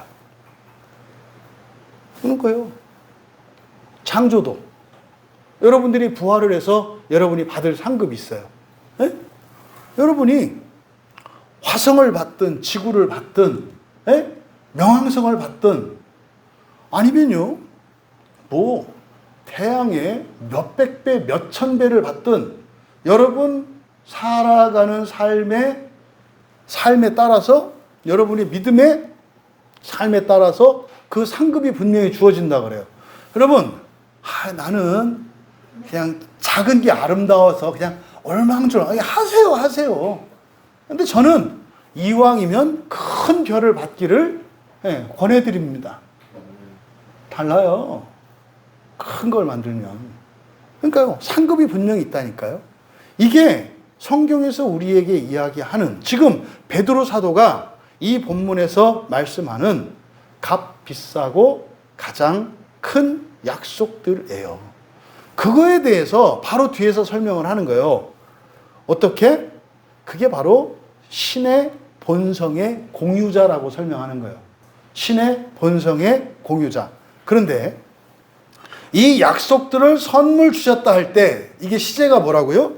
그런 거예요. 창조도. 여러분들이 부활을 해서 여러분이 받을 상급이 있어요. 에? 여러분이 화성을 받든 지구를 받든 명왕성을 받든 아니면요 뭐 태양의 몇백 배, 몇천 배를 받든 여러분 살아가는 삶에 따라서 여러분의 믿음의 삶에 따라서 그 상급이 분명히 주어진다 그래요. 여러분 나는 그냥 작은 게 아름다워서 그냥 얼망졸랑 하세요. 근데 저는 이왕이면 큰 별을 받기를 권해드립니다. 달라요. 큰 걸 만들면. 그러니까요, 상급이 분명히 있다니까요. 이게 성경에서 우리에게 이야기하는, 지금 베드로 사도가 이 본문에서 말씀하는 값 비싸고 가장 큰 약속들이에요. 그거에 대해서 바로 뒤에서 설명을 하는 거예요. 어떻게? 그게 바로 신의 본성의 공유자라고 설명하는 거예요. 신의 본성의 공유자. 그런데 이 약속들을 선물 주셨다 할 때 이게 시제가 뭐라고요?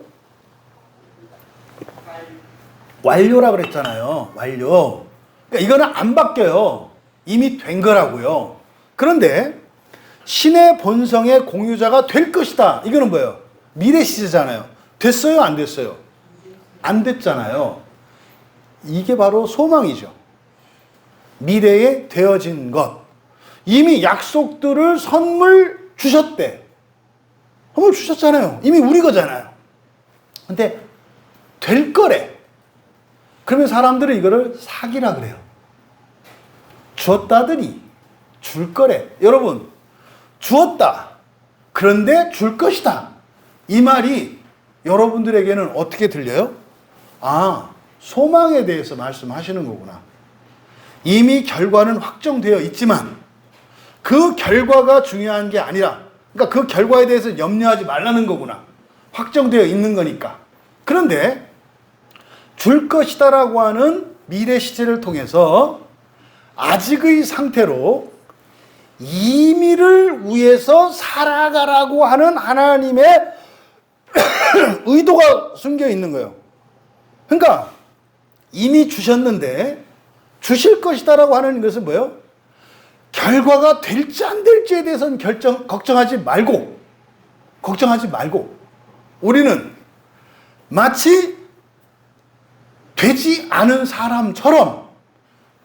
완료라 그랬잖아요. 완료. 그러니까 이거는 안 바뀌어요. 이미 된 거라고요. 그런데 신의 본성의 공유자가 될 것이다. 이거는 뭐예요? 미래 시제잖아요. 됐어요? 안 됐어요? 안 됐잖아요. 이게 바로 소망이죠. 미래에 되어진 것. 이미 약속들을 선물 주셨대. 선물 주셨잖아요. 이미 우리 거잖아요. 근데 될 거래. 그러면 사람들은 이거를 사기라 그래요. 주었다더니 줄 거래. 여러분, 주었다. 그런데 줄 것이다. 이 말이 여러분들에게는 어떻게 들려요? 아, 소망에 대해서 말씀하시는 거구나. 이미 결과는 확정되어 있지만 그 결과가 중요한 게 아니라, 그러니까 그 결과에 대해서 염려하지 말라는 거구나. 확정되어 있는 거니까. 그런데 줄 것이다라고 하는 미래 시제를 통해서 아직의 상태로 이미를 위해서 살아가라고 하는 하나님의 의도가 숨겨 있는 거예요. 그러니까 이미 주셨는데 주실 것이다라고 하는 것은 뭐예요? 결과가 될지 안 될지에 대해서는 걱정하지 말고 우리는 마치 되지 않은 사람처럼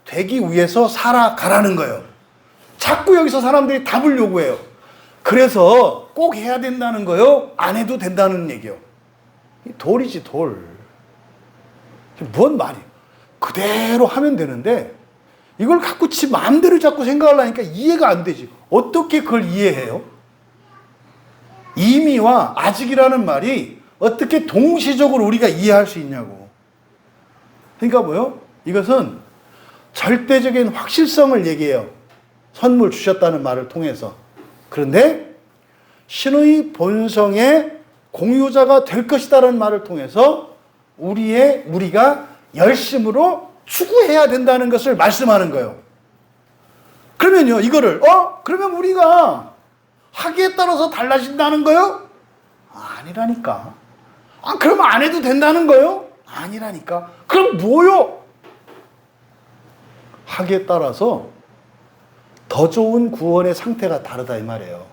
되기 위해서 살아가라는 거예요. 자꾸 여기서 사람들이 답을 요구해요. 그래서 꼭 해야 된다는 거요? 안 해도 된다는 얘기요. 돌이지, 돌. 뭔 말이에요? 그대로 하면 되는데 이걸 갖고 지 마음대로 자꾸 생각하려니까 이해가 안 되지. 어떻게 그걸 이해해요? 이미와 아직이라는 말이 어떻게 동시적으로 우리가 이해할 수 있냐고. 그러니까 뭐요? 이것은 절대적인 확실성을 얘기해요. 선물 주셨다는 말을 통해서. 그런데 신의 본성의 공유자가 될 것이다라는 말을 통해서 우리가 열심으로 추구해야 된다는 것을 말씀하는 거예요. 그러면요, 이거를, 그러면 우리가 하기에 따라서 달라진다는 거요? 아니라니까. 그러면 안 해도 된다는 거요? 아니라니까. 그럼 뭐요? 하기에 따라서 더 좋은 구원의 상태가 다르다 이 말이에요.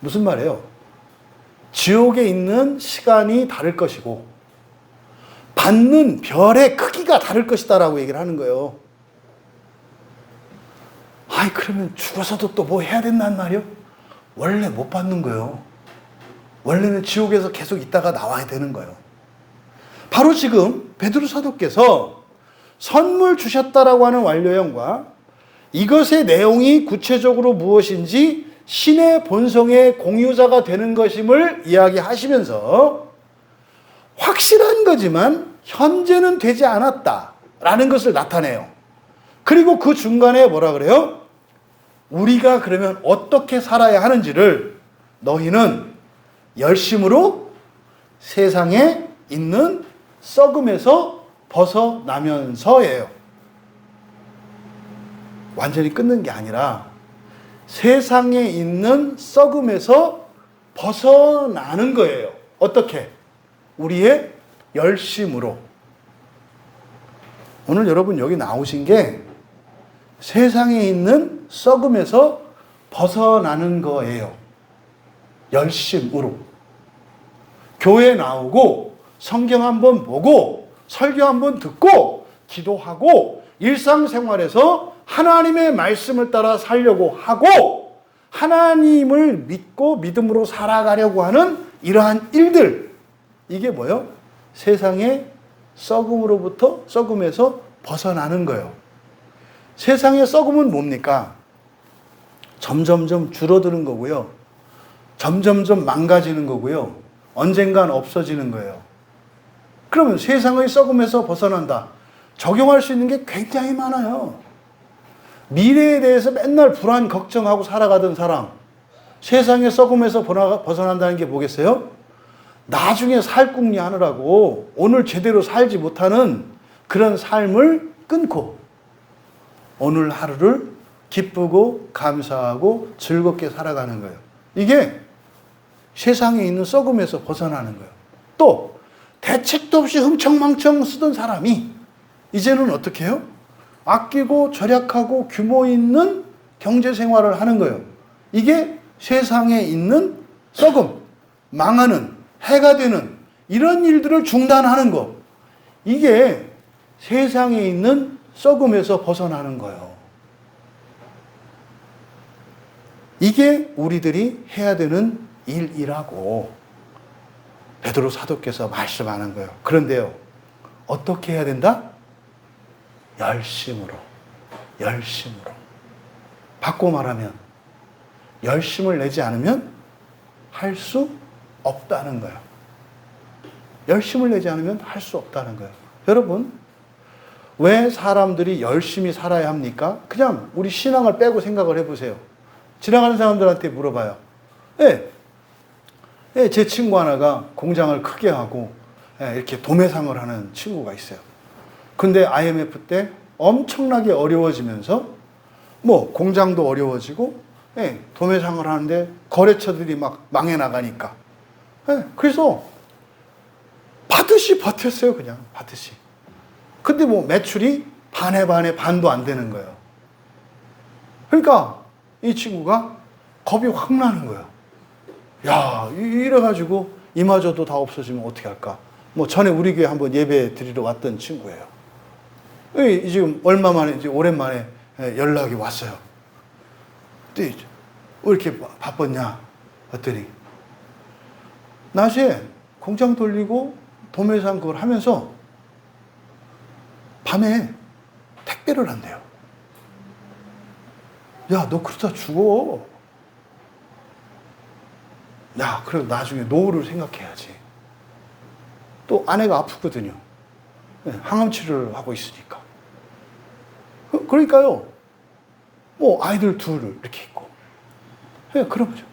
무슨 말이에요? 지옥에 있는 시간이 다를 것이고 받는 별의 크기가 다를 것이다라고 얘기를 하는 거예요. 그러면 죽어서도 또 뭐 해야 된단 말이요? 원래 못 받는 거예요. 원래는 지옥에서 계속 있다가 나와야 되는 거예요. 바로 지금 베드로 사도께서 선물 주셨다라고 하는 완료형과 이것의 내용이 구체적으로 무엇인지 신의 본성의 공유자가 되는 것임을 이야기하시면서 확실한 거지만 현재는 되지 않았다라는 것을 나타내요. 그리고 그 중간에 뭐라 그래요? 우리가 그러면 어떻게 살아야 하는지를 너희는 열심으로 세상에 있는 썩음에서 벗어나면서예요. 완전히 끊는 게 아니라 세상에 있는 썩음에서 벗어나는 거예요. 어떻게? 우리의 열심으로. 오늘 여러분 여기 나오신 게 세상에 있는 썩음에서 벗어나는 거예요. 열심으로. 교회 나오고 성경 한번 보고 설교 한번 듣고 기도하고 일상생활에서 하나님의 말씀을 따라 살려고 하고 하나님을 믿고 믿음으로 살아가려고 하는 이러한 일들, 이게 뭐예요? 세상의 썩음에서 벗어나는 거예요. 세상의 썩음은 뭡니까? 점점점 줄어드는 거고요. 점점점 망가지는 거고요. 언젠간 없어지는 거예요. 그러면 세상의 썩음에서 벗어난다. 적용할 수 있는 게 굉장히 많아요. 미래에 대해서 맨날 불안 걱정하고 살아가던 사람, 세상의 썩음에서 벗어난다는 게 뭐겠어요? 나중에 살궁리 하느라고 오늘 제대로 살지 못하는 그런 삶을 끊고 오늘 하루를 기쁘고 감사하고 즐겁게 살아가는 거예요. 이게 세상에 있는 썩음에서 벗어나는 거예요. 또 대책도 없이 흥청망청 쓰던 사람이 이제는 어떻게 해요? 아끼고 절약하고 규모 있는 경제 생활을 하는 거예요. 이게 세상에 있는 썩음, 망하는, 해가 되는 이런 일들을 중단하는 거. 이게 세상에 있는 썩음에서 벗어나는 거예요. 이게 우리들이 해야 되는 일이라고 베드로 사도께서 말씀하는 거예요. 그런데요, 어떻게 해야 된다? 열심으로. 바꿔 말하면 열심을 내지 않으면 할 수 없다는 거예요. 열심을 내지 않으면 할 수 없다는 거예요. 여러분, 왜 사람들이 열심히 살아야 합니까? 그냥 우리 신앙을 빼고 생각을 해보세요. 지나가는 사람들한테 물어봐요. 제 친구 하나가 공장을 크게 하고 이렇게 도매상을 하는 친구가 있어요. 근데 IMF 때 엄청나게 어려워지면서 공장도 어려워지고 도매상을 하는데 거래처들이 막 망해 나가니까 그래서 받듯이 버텼어요. 그냥 받듯이. 근데 매출이 반도 안 되는 거예요. 그러니까 이 친구가 겁이 확 나는 거예요. 야, 이래가지고 이마저도 다 없어지면 어떻게 할까? 전에 우리 교회 한번 예배 드리러 왔던 친구예요. 지금 얼마 만에, 이제 오랜만에 연락이 왔어요. 근데 왜 이렇게 바빴냐? 했더니 낮에 공장 돌리고 도매상 그걸 하면서 밤에 택배를 한대요. 야, 너 그러다 죽어. 야, 그래도 나중에 노후를 생각해야지. 또 아내가 아프거든요. 항암 치료를 하고 있으니까. 그러니까요, 아이들 둘을 이렇게 있고. 그런 거죠.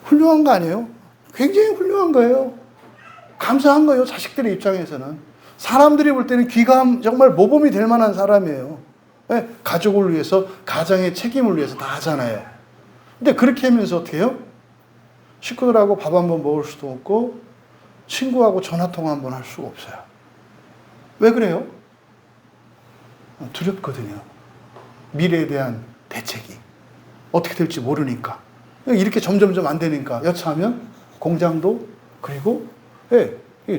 훌륭한 거 아니에요? 굉장히 훌륭한 거예요. 감사한 거예요. 자식들의 입장에서는. 사람들이 볼 때는 귀감 정말 모범이 될 만한 사람이에요. 네? 가족을 위해서, 가정의 책임을 위해서 다 하잖아요. 근데 그렇게 하면서 어떻게 해요? 식구들하고 밥 한 번 먹을 수도 없고 친구하고 전화통화 한 번 할 수가 없어요. 왜 그래요? 두렵거든요. 미래에 대한 대책이 어떻게 될지 모르니까. 이렇게 점점점 안 되니까 여차하면 공장도, 그리고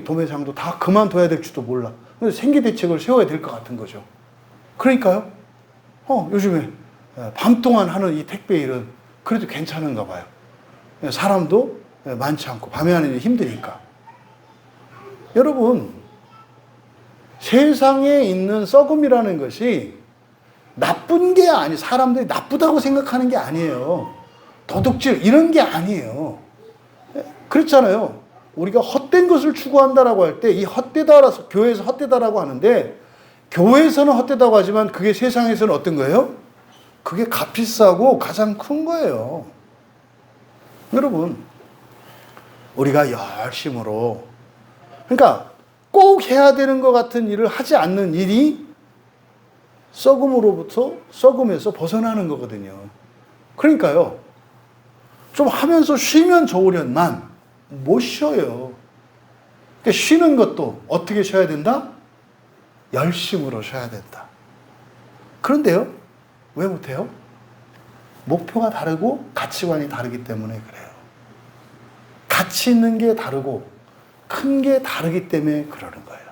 도매상도 다 그만둬야 될지도 몰라. 그래서 생계 대책을 세워야 될 것 같은 거죠. 그러니까요. 요즘에 밤 동안 하는 이 택배 일은 그래도 괜찮은가 봐요. 사람도 많지 않고 밤에 하는 일이 힘드니까. 여러분, 세상에 있는 썩음이라는 것이 나쁜 게 아니, 사람들이 나쁘다고 생각하는 게 아니에요. 도둑질 이런 게 아니에요. 그렇잖아요. 우리가 헛된 것을 추구한다라고 할 때 이 헛되다라서 교회에서 헛되다라고 하는데, 교회에서는 헛되다고 하지만 그게 세상에서는 어떤 거예요? 그게 값비싸고 가장 큰 거예요. 여러분, 우리가 열심으로, 그러니까 꼭 해야 되는 것 같은 일을 하지 않는 일이 썩음에서 벗어나는 거거든요. 그러니까요, 좀 하면서 쉬면 좋으련만 못 쉬어요. 그러니까 쉬는 것도 어떻게 쉬어야 된다? 열심으로 쉬어야 된다. 그런데요, 왜 못해요? 목표가 다르고 가치관이 다르기 때문에 그래요. 가치 있는 게 다르고 큰 게 다르기 때문에 그러는 거예요.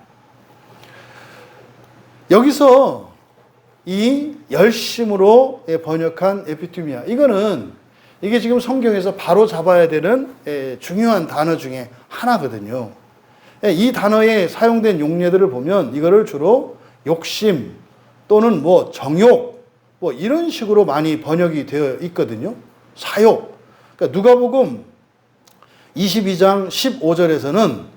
여기서 이 열심으로 번역한 에피투미아, 이게 지금 성경에서 바로 잡아야 되는 중요한 단어 중에 하나거든요. 이 단어에 사용된 용례들을 보면 이거를 주로 욕심 또는 정욕 이런 식으로 많이 번역이 되어 있거든요. 사욕. 그러니까 누가복음 22장 15절에서는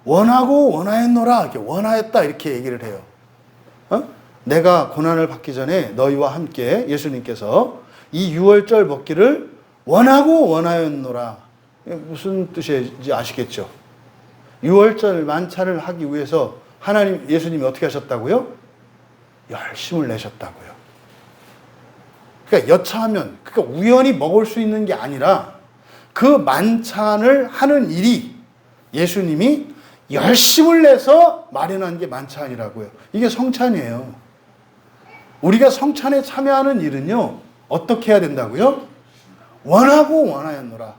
원하고 원하였노라, 이렇게 원하였다 이렇게 얘기를 해요. 내가 고난을 받기 전에 너희와 함께 예수님께서 이 유월절 먹기를 원하고 원하였노라. 무슨 뜻인지 아시겠죠? 유월절 만찬을 하기 위해서 예수님이 어떻게 하셨다고요? 열심을 내셨다고요. 그러니까 여차하면, 그러니까 우연히 먹을 수 있는 게 아니라 그 만찬을 하는 일이 예수님이 열심을 내서 마련한 게 만찬이라고요. 이게 성찬이에요. 우리가 성찬에 참여하는 일은요, 어떻게 해야 된다고요? 원하고 원하였노라.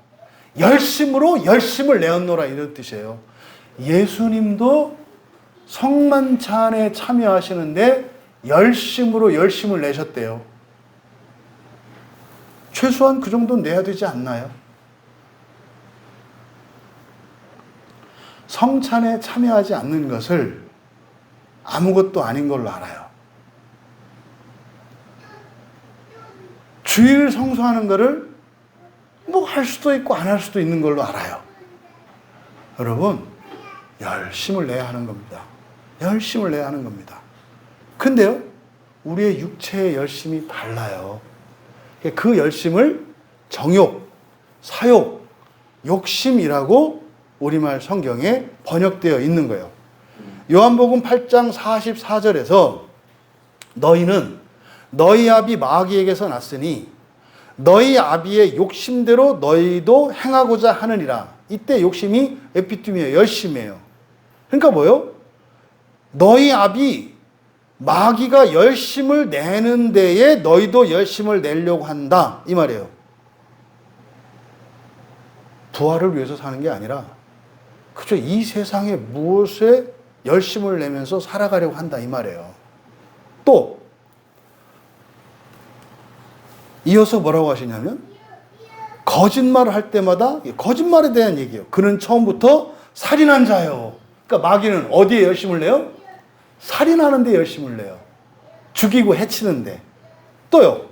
열심으로 열심을 내었노라, 이런 뜻이에요. 예수님도 성만찬에 참여하시는데 열심으로 열심을 내셨대요. 최소한 그 정도는 내야 되지 않나요? 성찬에 참여하지 않는 것을 아무것도 아닌 걸로 알아요. 주일 성수하는 것을 할 수도 있고 안 할 수도 있는 걸로 알아요. 여러분, 열심을 내야 하는 겁니다. 열심을 내야 하는 겁니다. 근데요, 우리의 육체의 열심이 달라요. 그 열심을 정욕, 사욕, 욕심이라고 우리말 성경에 번역되어 있는 거예요. 요한복음 8장 44절에서 너희는 너희 아비 마귀에게서 났으니 너희 아비의 욕심대로 너희도 행하고자 하느니라. 이때 욕심이 에피투미의 열심이에요. 그러니까 뭐요? 너희 아비 마귀가 열심을 내는 데에 너희도 열심을 내려고 한다, 이 말이에요. 부활을 위해서 사는 게 아니라 그죠, 이 세상에 무엇에 열심을 내면서 살아가려고 한다, 이 말이에요. 또 이어서 뭐라고 하시냐면 거짓말을 할 때마다 거짓말에 대한 얘기예요. 그는 처음부터 살인한 자요. 그러니까 마귀는 어디에 열심을 내요? 살인하는 데 열심을 내요. 죽이고 해치는데. 또요,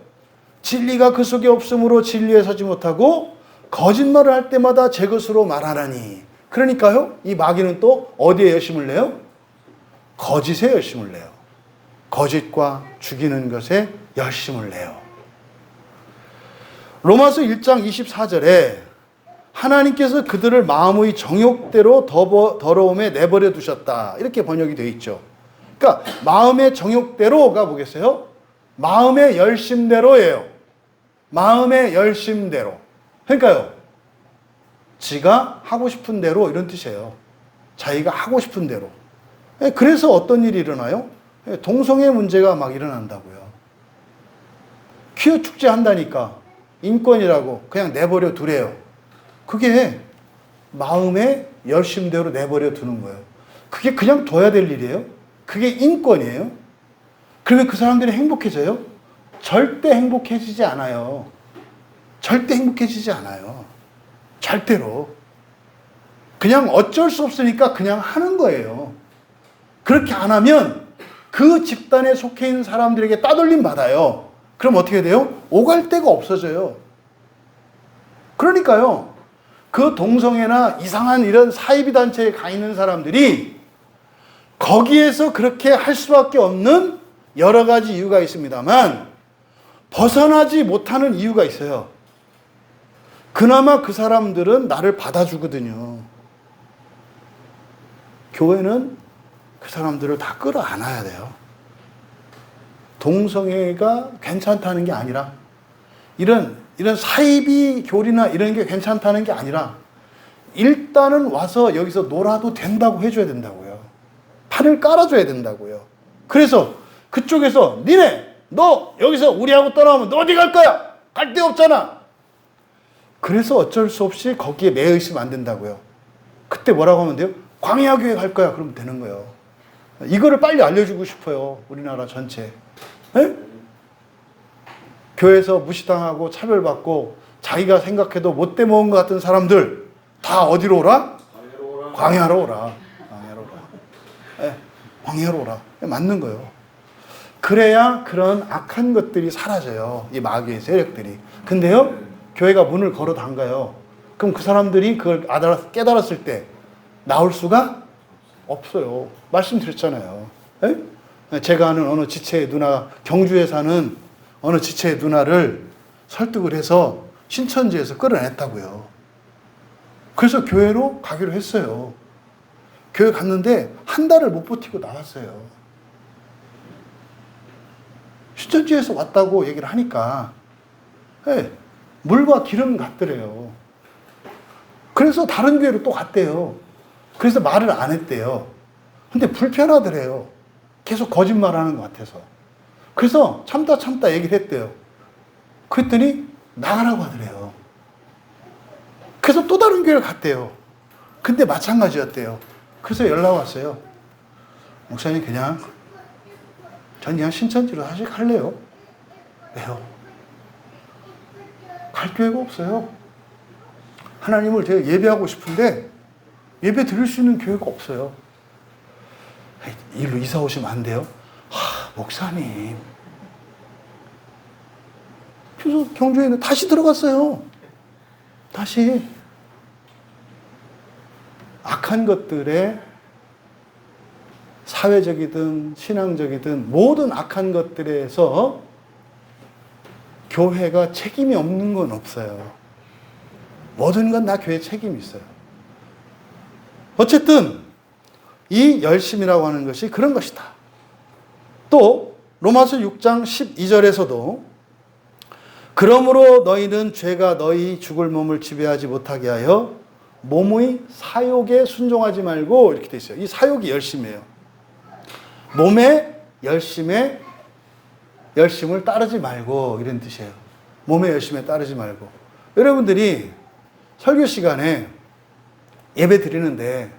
진리가 그 속에 없으므로 진리에 서지 못하고 거짓말을 할 때마다 제 것으로 말하나니. 그러니까요, 이 마귀는 또 어디에 열심을 내요? 거짓에 열심을 내요. 거짓과 죽이는 것에 열심을 내요. 로마서 1장 24절에 하나님께서 그들을 마음의 정욕대로 더러움에 내버려 두셨다. 이렇게 번역이 되어 있죠. 그러니까 마음의 정욕대로가 뭐겠어요? 마음의 열심대로예요. 마음의 열심대로. 그러니까요. 지가 하고 싶은 대로 이런 뜻이에요. 자기가 하고 싶은 대로. 그래서 어떤 일이 일어나요? 동성애 문제가 막 일어난다고요. 퀴어 축제 한다니까 인권이라고 그냥 내버려 두래요. 그게 마음의 열심대로 내버려 두는 거예요. 그게 그냥 둬야 될 일이에요. 그게 인권이에요. 그러면 그 사람들이 행복해져요? 절대 행복해지지 않아요. 절대 행복해지지 않아요. 절대로. 그냥 어쩔 수 없으니까 그냥 하는 거예요. 그렇게 안 하면 그 집단에 속해 있는 사람들에게 따돌림 받아요. 그럼 어떻게 돼요? 오갈 데가 없어져요. 그러니까요. 그 동성애나 이상한 이런 사이비 단체에 가 있는 사람들이 거기에서 그렇게 할 수밖에 없는 여러 가지 이유가 있습니다만 벗어나지 못하는 이유가 있어요. 그나마 그 사람들은 나를 받아주거든요. 교회는 그 사람들을 다 끌어안아야 돼요. 동성애가 괜찮다는 게 아니라 이런 사이비 교리나 이런 게 괜찮다는 게 아니라 일단은 와서 여기서 놀아도 된다고 해줘야 된다고요. 판을 깔아줘야 된다고요. 그래서 그쪽에서 니네 너 여기서 우리하고 떠나면 너 어디 갈 거야? 갈 데 없잖아. 그래서 어쩔 수 없이 거기에 매여 있으면 안 된다고요. 그때 뭐라고 하면 돼요? 광야교회 갈 거야. 그러면 되는 거예요. 이거를 빨리 알려주고 싶어요. 우리나라 전체. 에? 교회에서 무시당하고 차별받고 자기가 생각해도 못돼 먹은 것 같은 사람들 다 어디로 오라? 광야로 오라. 광야로 오라. 에, 광야로 오라. 맞는 거예요. 그래야 그런 악한 것들이 사라져요. 이 마귀의 세력들이. 근데요, 교회가 문을 걸어 담가요. 그럼 그 사람들이 그걸 깨달았을 때 나올 수가 없어요. 말씀드렸잖아요. 에? 제가 아는 어느 지체의 누나, 경주에 사는 어느 지체의 누나를 설득을 해서 신천지에서 끌어냈다고요. 그래서 교회로 가기로 했어요. 교회 갔는데 한 달을 못 버티고 나왔어요. 신천지에서 왔다고 얘기를 하니까 네, 물과 기름 같더래요. 그래서 다른 교회로 또 갔대요. 그래서 말을 안 했대요. 근데 불편하더래요. 계속 거짓말하는 것 같아서. 그래서 참다 얘기를 했대요. 그랬더니 나가라고 하더래요. 그래서 또 다른 교회를 갔대요. 근데 마찬가지였대요. 그래서 연락 왔어요. 목사님 전 그냥 신천지로 다시 갈래요. 왜요? 갈 교회가 없어요. 하나님을 제가 예배하고 싶은데 예배 드릴 수 있는 교회가 없어요. 일로 이사 오시면 안 돼요? 목사님. 그래서 경주에는 다시 들어갔어요. 다시. 악한 것들에 사회적이든 신앙적이든 모든 악한 것들에서 교회가 책임이 없는 건 없어요. 모든 건 다 교회 책임이 있어요. 어쨌든 이 열심이라고 하는 것이 그런 것이다. 또 로마서 6장 12절에서도 그러므로 너희는 죄가 너희 죽을 몸을 지배하지 못하게 하여 몸의 사욕에 순종하지 말고 이렇게 돼 있어요. 이 사욕이 열심이에요. 몸의 열심을 따르지 말고 이런 뜻이에요. 몸의 열심에 따르지 말고. 여러분들이 설교 시간에 예배 드리는데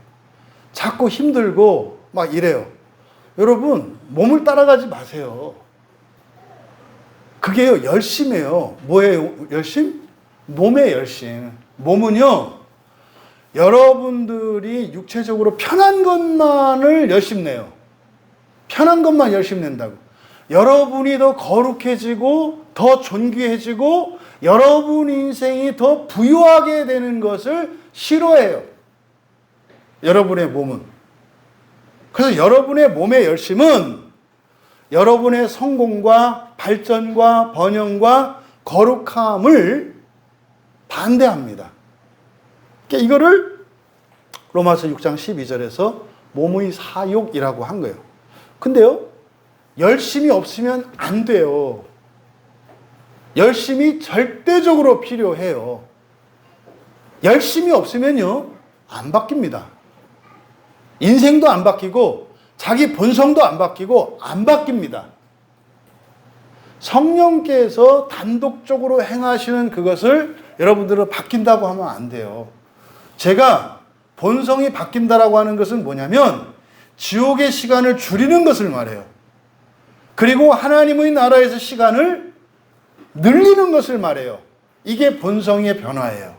자꾸 힘들고 막 이래요. 여러분 몸을 따라가지 마세요. 그게요 열심이에요. 뭐예요 열심? 몸의 열심. 몸은요 여러분들이 육체적으로 편한 것만을 열심 내요. 편한 것만 열심 낸다고. 여러분이 더 거룩해지고 더 존귀해지고 여러분 인생이 더 부유하게 되는 것을 싫어해요. 여러분의 몸은. 그래서 여러분의 몸의 열심은 여러분의 성공과 발전과 번영과 거룩함을 반대합니다. 그러니까 이거를 로마서 6장 12절에서 몸의 사욕이라고 한 거예요. 근데요, 열심이 없으면 안 돼요. 열심이 절대적으로 필요해요. 열심이 없으면요, 안 바뀝니다. 인생도 안 바뀌고 자기 본성도 안 바뀌고 안 바뀝니다. 성령께서 단독적으로 행하시는 그것을 여러분들은 바뀐다고 하면 안 돼요. 제가 본성이 바뀐다라고 하는 것은 뭐냐면 지옥의 시간을 줄이는 것을 말해요. 그리고 하나님의 나라에서 시간을 늘리는 것을 말해요. 이게 본성의 변화예요.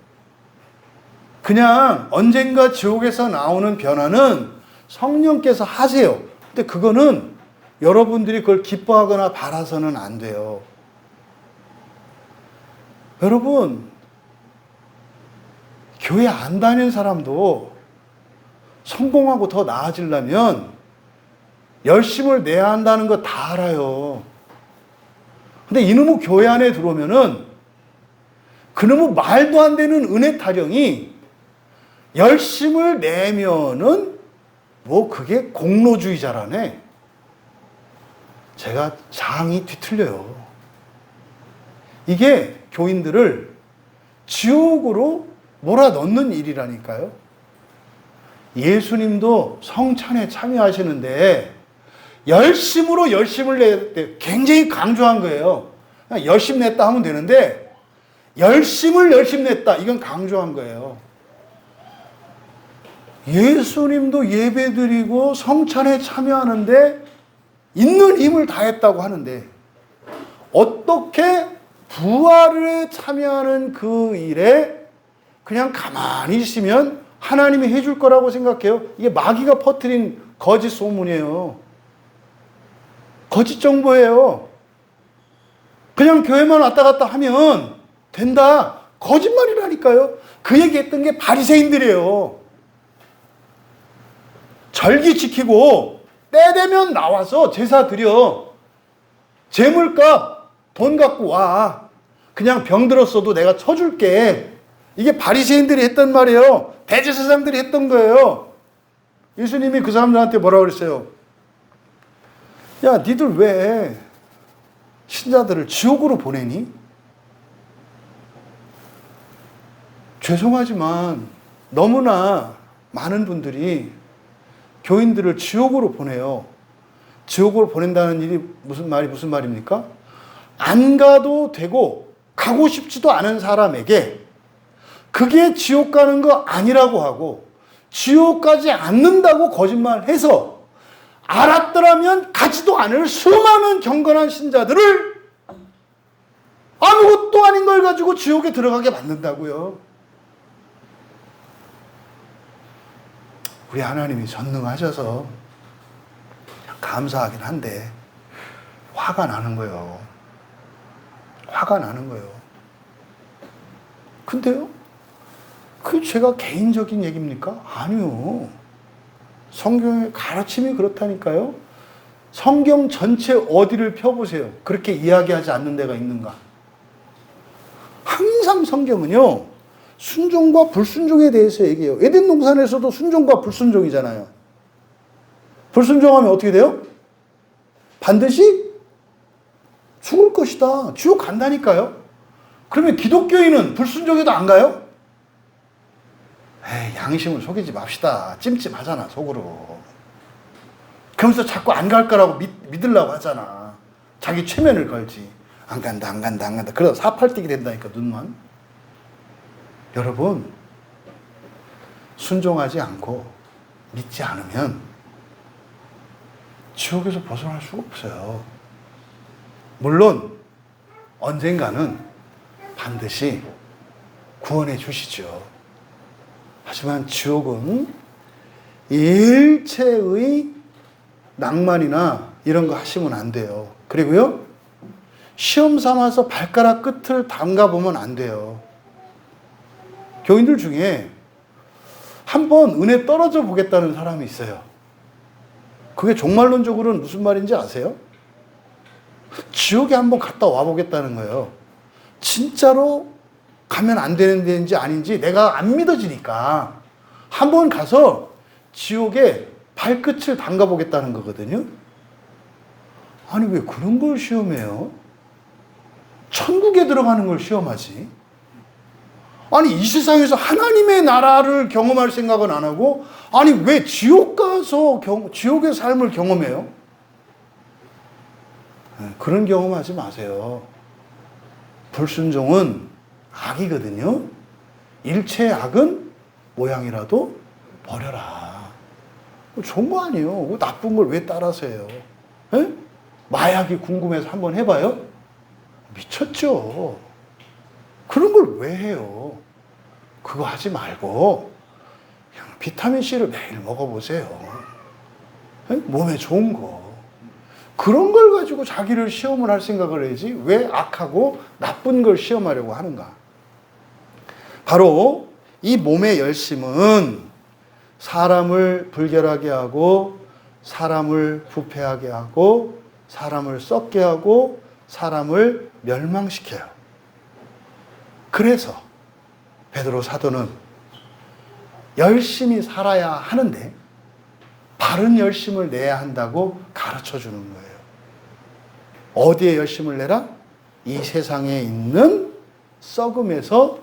그냥 언젠가 지옥에서 나오는 변화는 성령께서 하세요. 근데 그거는 여러분들이 그걸 기뻐하거나 바라서는 안 돼요. 여러분, 교회 안 다니는 사람도 성공하고 더 나아지려면 열심을 내야 한다는 거 다 알아요. 근데 이놈의 교회 안에 들어오면은 그놈의 말도 안 되는 은혜 타령이 열심을 내면은 뭐 그게 공로주의자라네. 제가 장이 뒤틀려요. 이게 교인들을 지옥으로 몰아넣는 일이라니까요. 예수님도 성찬에 참여하시는데 열심으로 열심을 낼 때 굉장히 강조한 거예요. 그냥 열심 냈다 하면 되는데 열심을 열심 냈다, 이건 강조한 거예요. 예수님도 예배드리고 성찬에 참여하는데 있는 힘을 다했다고 하는데 어떻게 부활에 참여하는 그 일에 그냥 가만히 있으면 하나님이 해줄 거라고 생각해요? 이게 마귀가 퍼뜨린 거짓 소문이에요. 거짓 정보예요. 그냥 교회만 왔다 갔다 하면 된다. 거짓말이라니까요. 그 얘기했던 게 바리새인들이에요. 절기 지키고 때 되면 나와서 제사 드려. 재물값 돈 갖고 와. 그냥 병 들었어도 내가 쳐줄게. 이게 바리새인들이 했던 말이에요. 대제사장들이 했던 거예요. 예수님이 그 사람들한테 뭐라고 그랬어요? 야, 니들 왜 신자들을 지옥으로 보내니? 죄송하지만 너무나 많은 분들이 교인들을 지옥으로 보내요. 지옥으로 보낸다는 일이 무슨 말입니까? 안 가도 되고 가고 싶지도 않은 사람에게 그게 지옥 가는 거 아니라고 하고 지옥 가지 않는다고 거짓말해서 알았더라면 가지도 않을 수많은 경건한 신자들을 아무것도 아닌 걸 가지고 지옥에 들어가게 만든다고요. 우리 하나님이 전능하셔서 감사하긴 한데 화가 나는 거예요. 화가 나는 거예요. 근데요? 그게 제가 개인적인 얘기입니까? 아니요. 성경의 가르침이 그렇다니까요. 성경 전체 어디를 펴보세요. 그렇게 이야기하지 않는 데가 있는가? 항상 성경은요, 순종과 불순종에 대해서 얘기해요. 에덴 동산에서도 순종과 불순종이잖아요. 불순종하면 어떻게 돼요? 반드시 죽을 것이다. 지옥 간다니까요. 그러면 기독교인은 불순종해도 안 가요? 에이, 양심을 속이지 맙시다. 찜찜하잖아, 속으로. 그러면서 자꾸 안 갈 거라고 믿으려고 하잖아. 자기 최면을 걸지. 안 간다. 그러다 사팔뛰기 된다니까, 눈만. 여러분, 순종하지 않고 믿지 않으면 지옥에서 벗어날 수가 없어요. 물론 언젠가는 반드시 구원해 주시죠. 하지만 지옥은 일체의 낭만이나 이런 거 하시면 안 돼요. 그리고요, 시험 삼아서 발가락 끝을 담가 보면 안 돼요. 교인들 중에 한번 은혜 떨어져 보겠다는 사람이 있어요. 그게 종말론적으로는 무슨 말인지 아세요? 지옥에 한번 갔다 와 보겠다는 거예요. 진짜로 가면 안 되는 데인지 아닌지 내가 안 믿어지니까 한번 가서 지옥에 발끝을 담가보겠다는 거거든요. 아니 왜 그런 걸 시험해요? 천국에 들어가는 걸 시험하지. 아니 이 세상에서 하나님의 나라를 경험할 생각은 안 하고 아니 왜 지옥 가서 지옥의 삶을 경험해요? 그런 경험하지 마세요. 불순종은 악이거든요. 일체의 악은 모양이라도 버려라. 좋은 거 아니에요. 나쁜 걸 왜 따라서 해요? 에? 마약이 궁금해서 한번 해봐요? 미쳤죠. 그런 걸 왜 해요? 그거 하지 말고 그냥 비타민C를 매일 먹어보세요. 에? 몸에 좋은 거. 그런 걸 가지고 자기를 시험을 할 생각을 해야지 왜 악하고 나쁜 걸 시험하려고 하는가. 바로 이 몸의 열심은 사람을 불결하게 하고 사람을 부패하게 하고 사람을 썩게 하고 사람을 멸망시켜요. 그래서 베드로 사도는 열심히 살아야 하는데 바른 열심을 내야 한다고 가르쳐 주는 거예요. 어디에 열심을 내라? 이 세상에 있는 썩음에서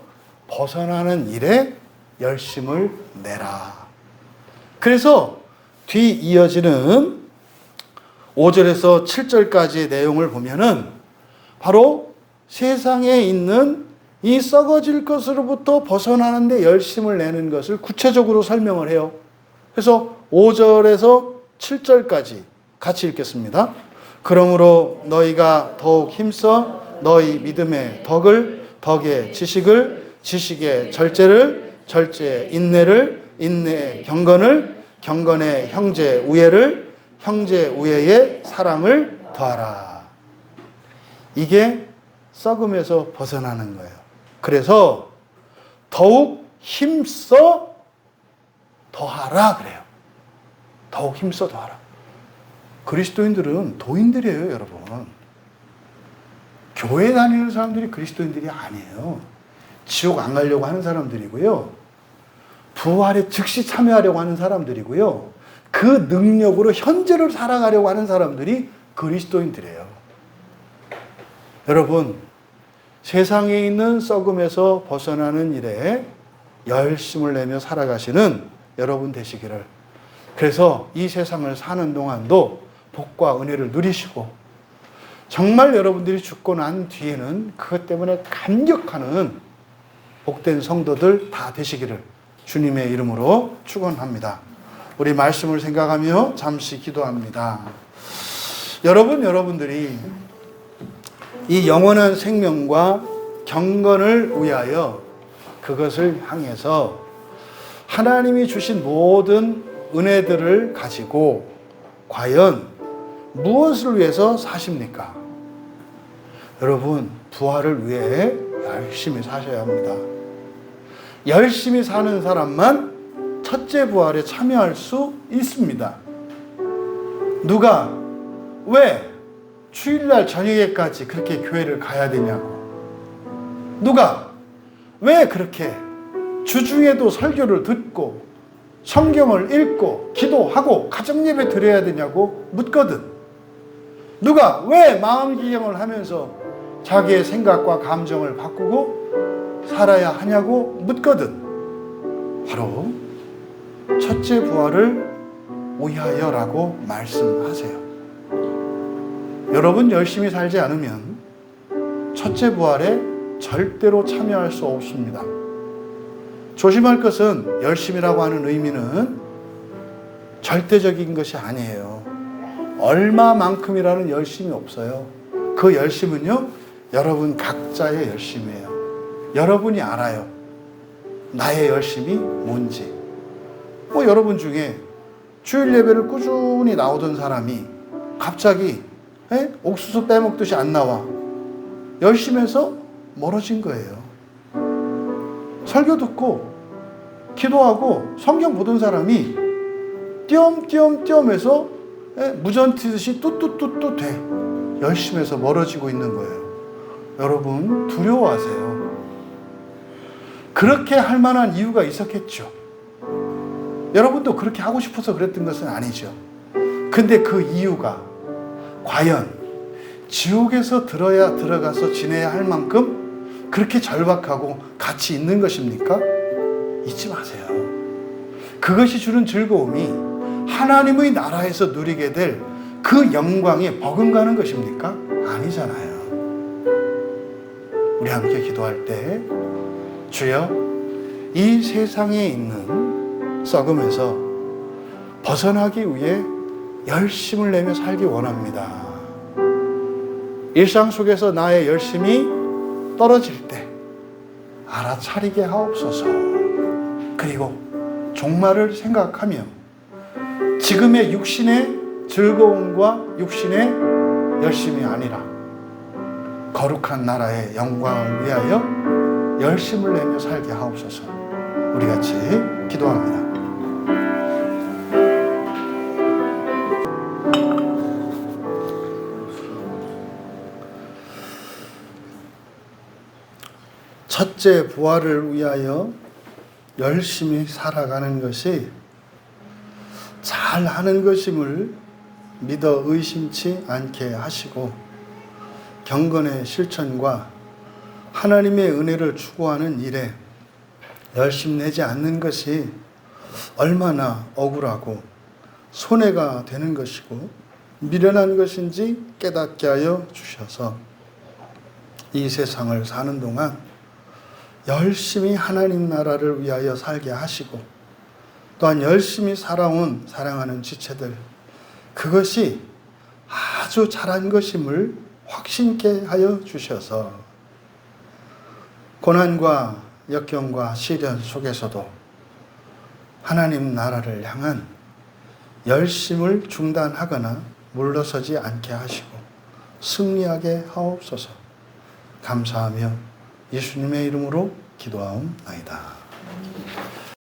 벗어나는 일에 열심을 내라. 그래서 뒤 이어지는 5절에서 7절까지의 내용을 보면은 바로 세상에 있는 이 썩어질 것으로부터 벗어나는데 열심을 내는 것을 구체적으로 설명을 해요. 그래서 5절에서 7절까지 같이 읽겠습니다. 그러므로 너희가 더욱 힘써 너희 믿음의 덕을, 덕의 지식을, 지식의 절제를, 절제의 인내를, 인내의 경건을, 경건의 형제 우애를, 형제 우애의 사랑을 더하라. 이게 썩음에서 벗어나는 거예요. 그래서 더욱 힘써 더하라 그래요. 더욱 힘써 더하라. 그리스도인들은 도인들이에요, 여러분. 교회 다니는 사람들이 그리스도인들이 아니에요. 지옥 안 가려고 하는 사람들이고요. 부활에 즉시 참여하려고 하는 사람들이고요. 그 능력으로 현재를 살아가려고 하는 사람들이 그리스도인들이에요. 여러분, 세상에 있는 썩음에서 벗어나는 일에 열심을 내며 살아가시는 여러분 되시기를. 그래서 이 세상을 사는 동안도 복과 은혜를 누리시고 정말 여러분들이 죽고 난 뒤에는 그것 때문에 감격하는 복된 성도들 다 되시기를 주님의 이름으로 축원합니다. 우리 말씀을 생각하며 잠시 기도합니다. 여러분들이 이 영원한 생명과 경건을 위하여 그것을 향해서 하나님이 주신 모든 은혜들을 가지고 과연 무엇을 위해서 사십니까? 여러분, 부활을 위해 열심히 사셔야 합니다. 열심히 사는 사람만 첫째 부활에 참여할 수 있습니다. 누가 왜 주일날 저녁에까지 그렇게 교회를 가야 되냐고. 누가 왜 그렇게 주중에도 설교를 듣고 성경을 읽고 기도하고 가정예배 드려야 되냐고 묻거든. 누가 왜 마음기경을 하면서 자기의 생각과 감정을 바꾸고 살아야 하냐고 묻거든. 바로 첫째 부활을 위하여라고 말씀하세요. 여러분 열심히 살지 않으면 첫째 부활에 절대로 참여할 수 없습니다. 조심할 것은 열심이라고 하는 의미는 절대적인 것이 아니에요. 얼마만큼이라는 열심이 없어요. 그 열심은요, 여러분 각자의 열심이에요. 여러분이 알아요. 나의 열심이 뭔지. 여러분 중에 주일 예배를 꾸준히 나오던 사람이 갑자기 옥수수 빼먹듯이 안 나와. 열심히 해서 멀어진 거예요. 설교 듣고 기도하고 성경 보던 사람이 띄엄띄엄 해서 무전티듯이 뚜뚜뚜뚜 돼. 열심히 해서 멀어지고 있는 거예요. 여러분 두려워하세요. 그렇게 할 만한 이유가 있었겠죠. 여러분도 그렇게 하고 싶어서 그랬던 것은 아니죠. 근데 그 이유가 과연 지옥에서 들어가서 지내야 할 만큼 그렇게 절박하고 가치 있는 것입니까? 잊지 마세요. 그것이 주는 즐거움이 하나님의 나라에서 누리게 될 그 영광에 버금가는 것입니까? 아니잖아요. 우리 함께 기도할 때, 주여, 이 세상에 있는 썩음에서 벗어나기 위해 열심을 내며 살기 원합니다. 일상 속에서 나의 열심이 떨어질 때 알아차리게 하옵소서. 그리고 종말을 생각하며 지금의 육신의 즐거움과 육신의 열심이 아니라 거룩한 나라의 영광을 위하여 열심을 내며 살게 하옵소서. 우리 같이 기도합니다. 첫째, 부활을 위하여 열심히 살아가는 것이 잘하는 것임을 믿어 의심치 않게 하시고, 경건의 실천과 하나님의 은혜를 추구하는 일에 열심 내지 않는 것이 얼마나 억울하고 손해가 되는 것이고 미련한 것인지 깨닫게 하여 주셔서 이 세상을 사는 동안 열심히 하나님 나라를 위하여 살게 하시고, 또한 열심히 살아온 사랑하는 지체들, 그것이 아주 잘한 것임을 확신케 하여 주셔서 고난과 역경과 시련 속에서도 하나님 나라를 향한 열심을 중단하거나 물러서지 않게 하시고 승리하게 하옵소서. 감사하며 예수님의 이름으로 기도하옵나이다.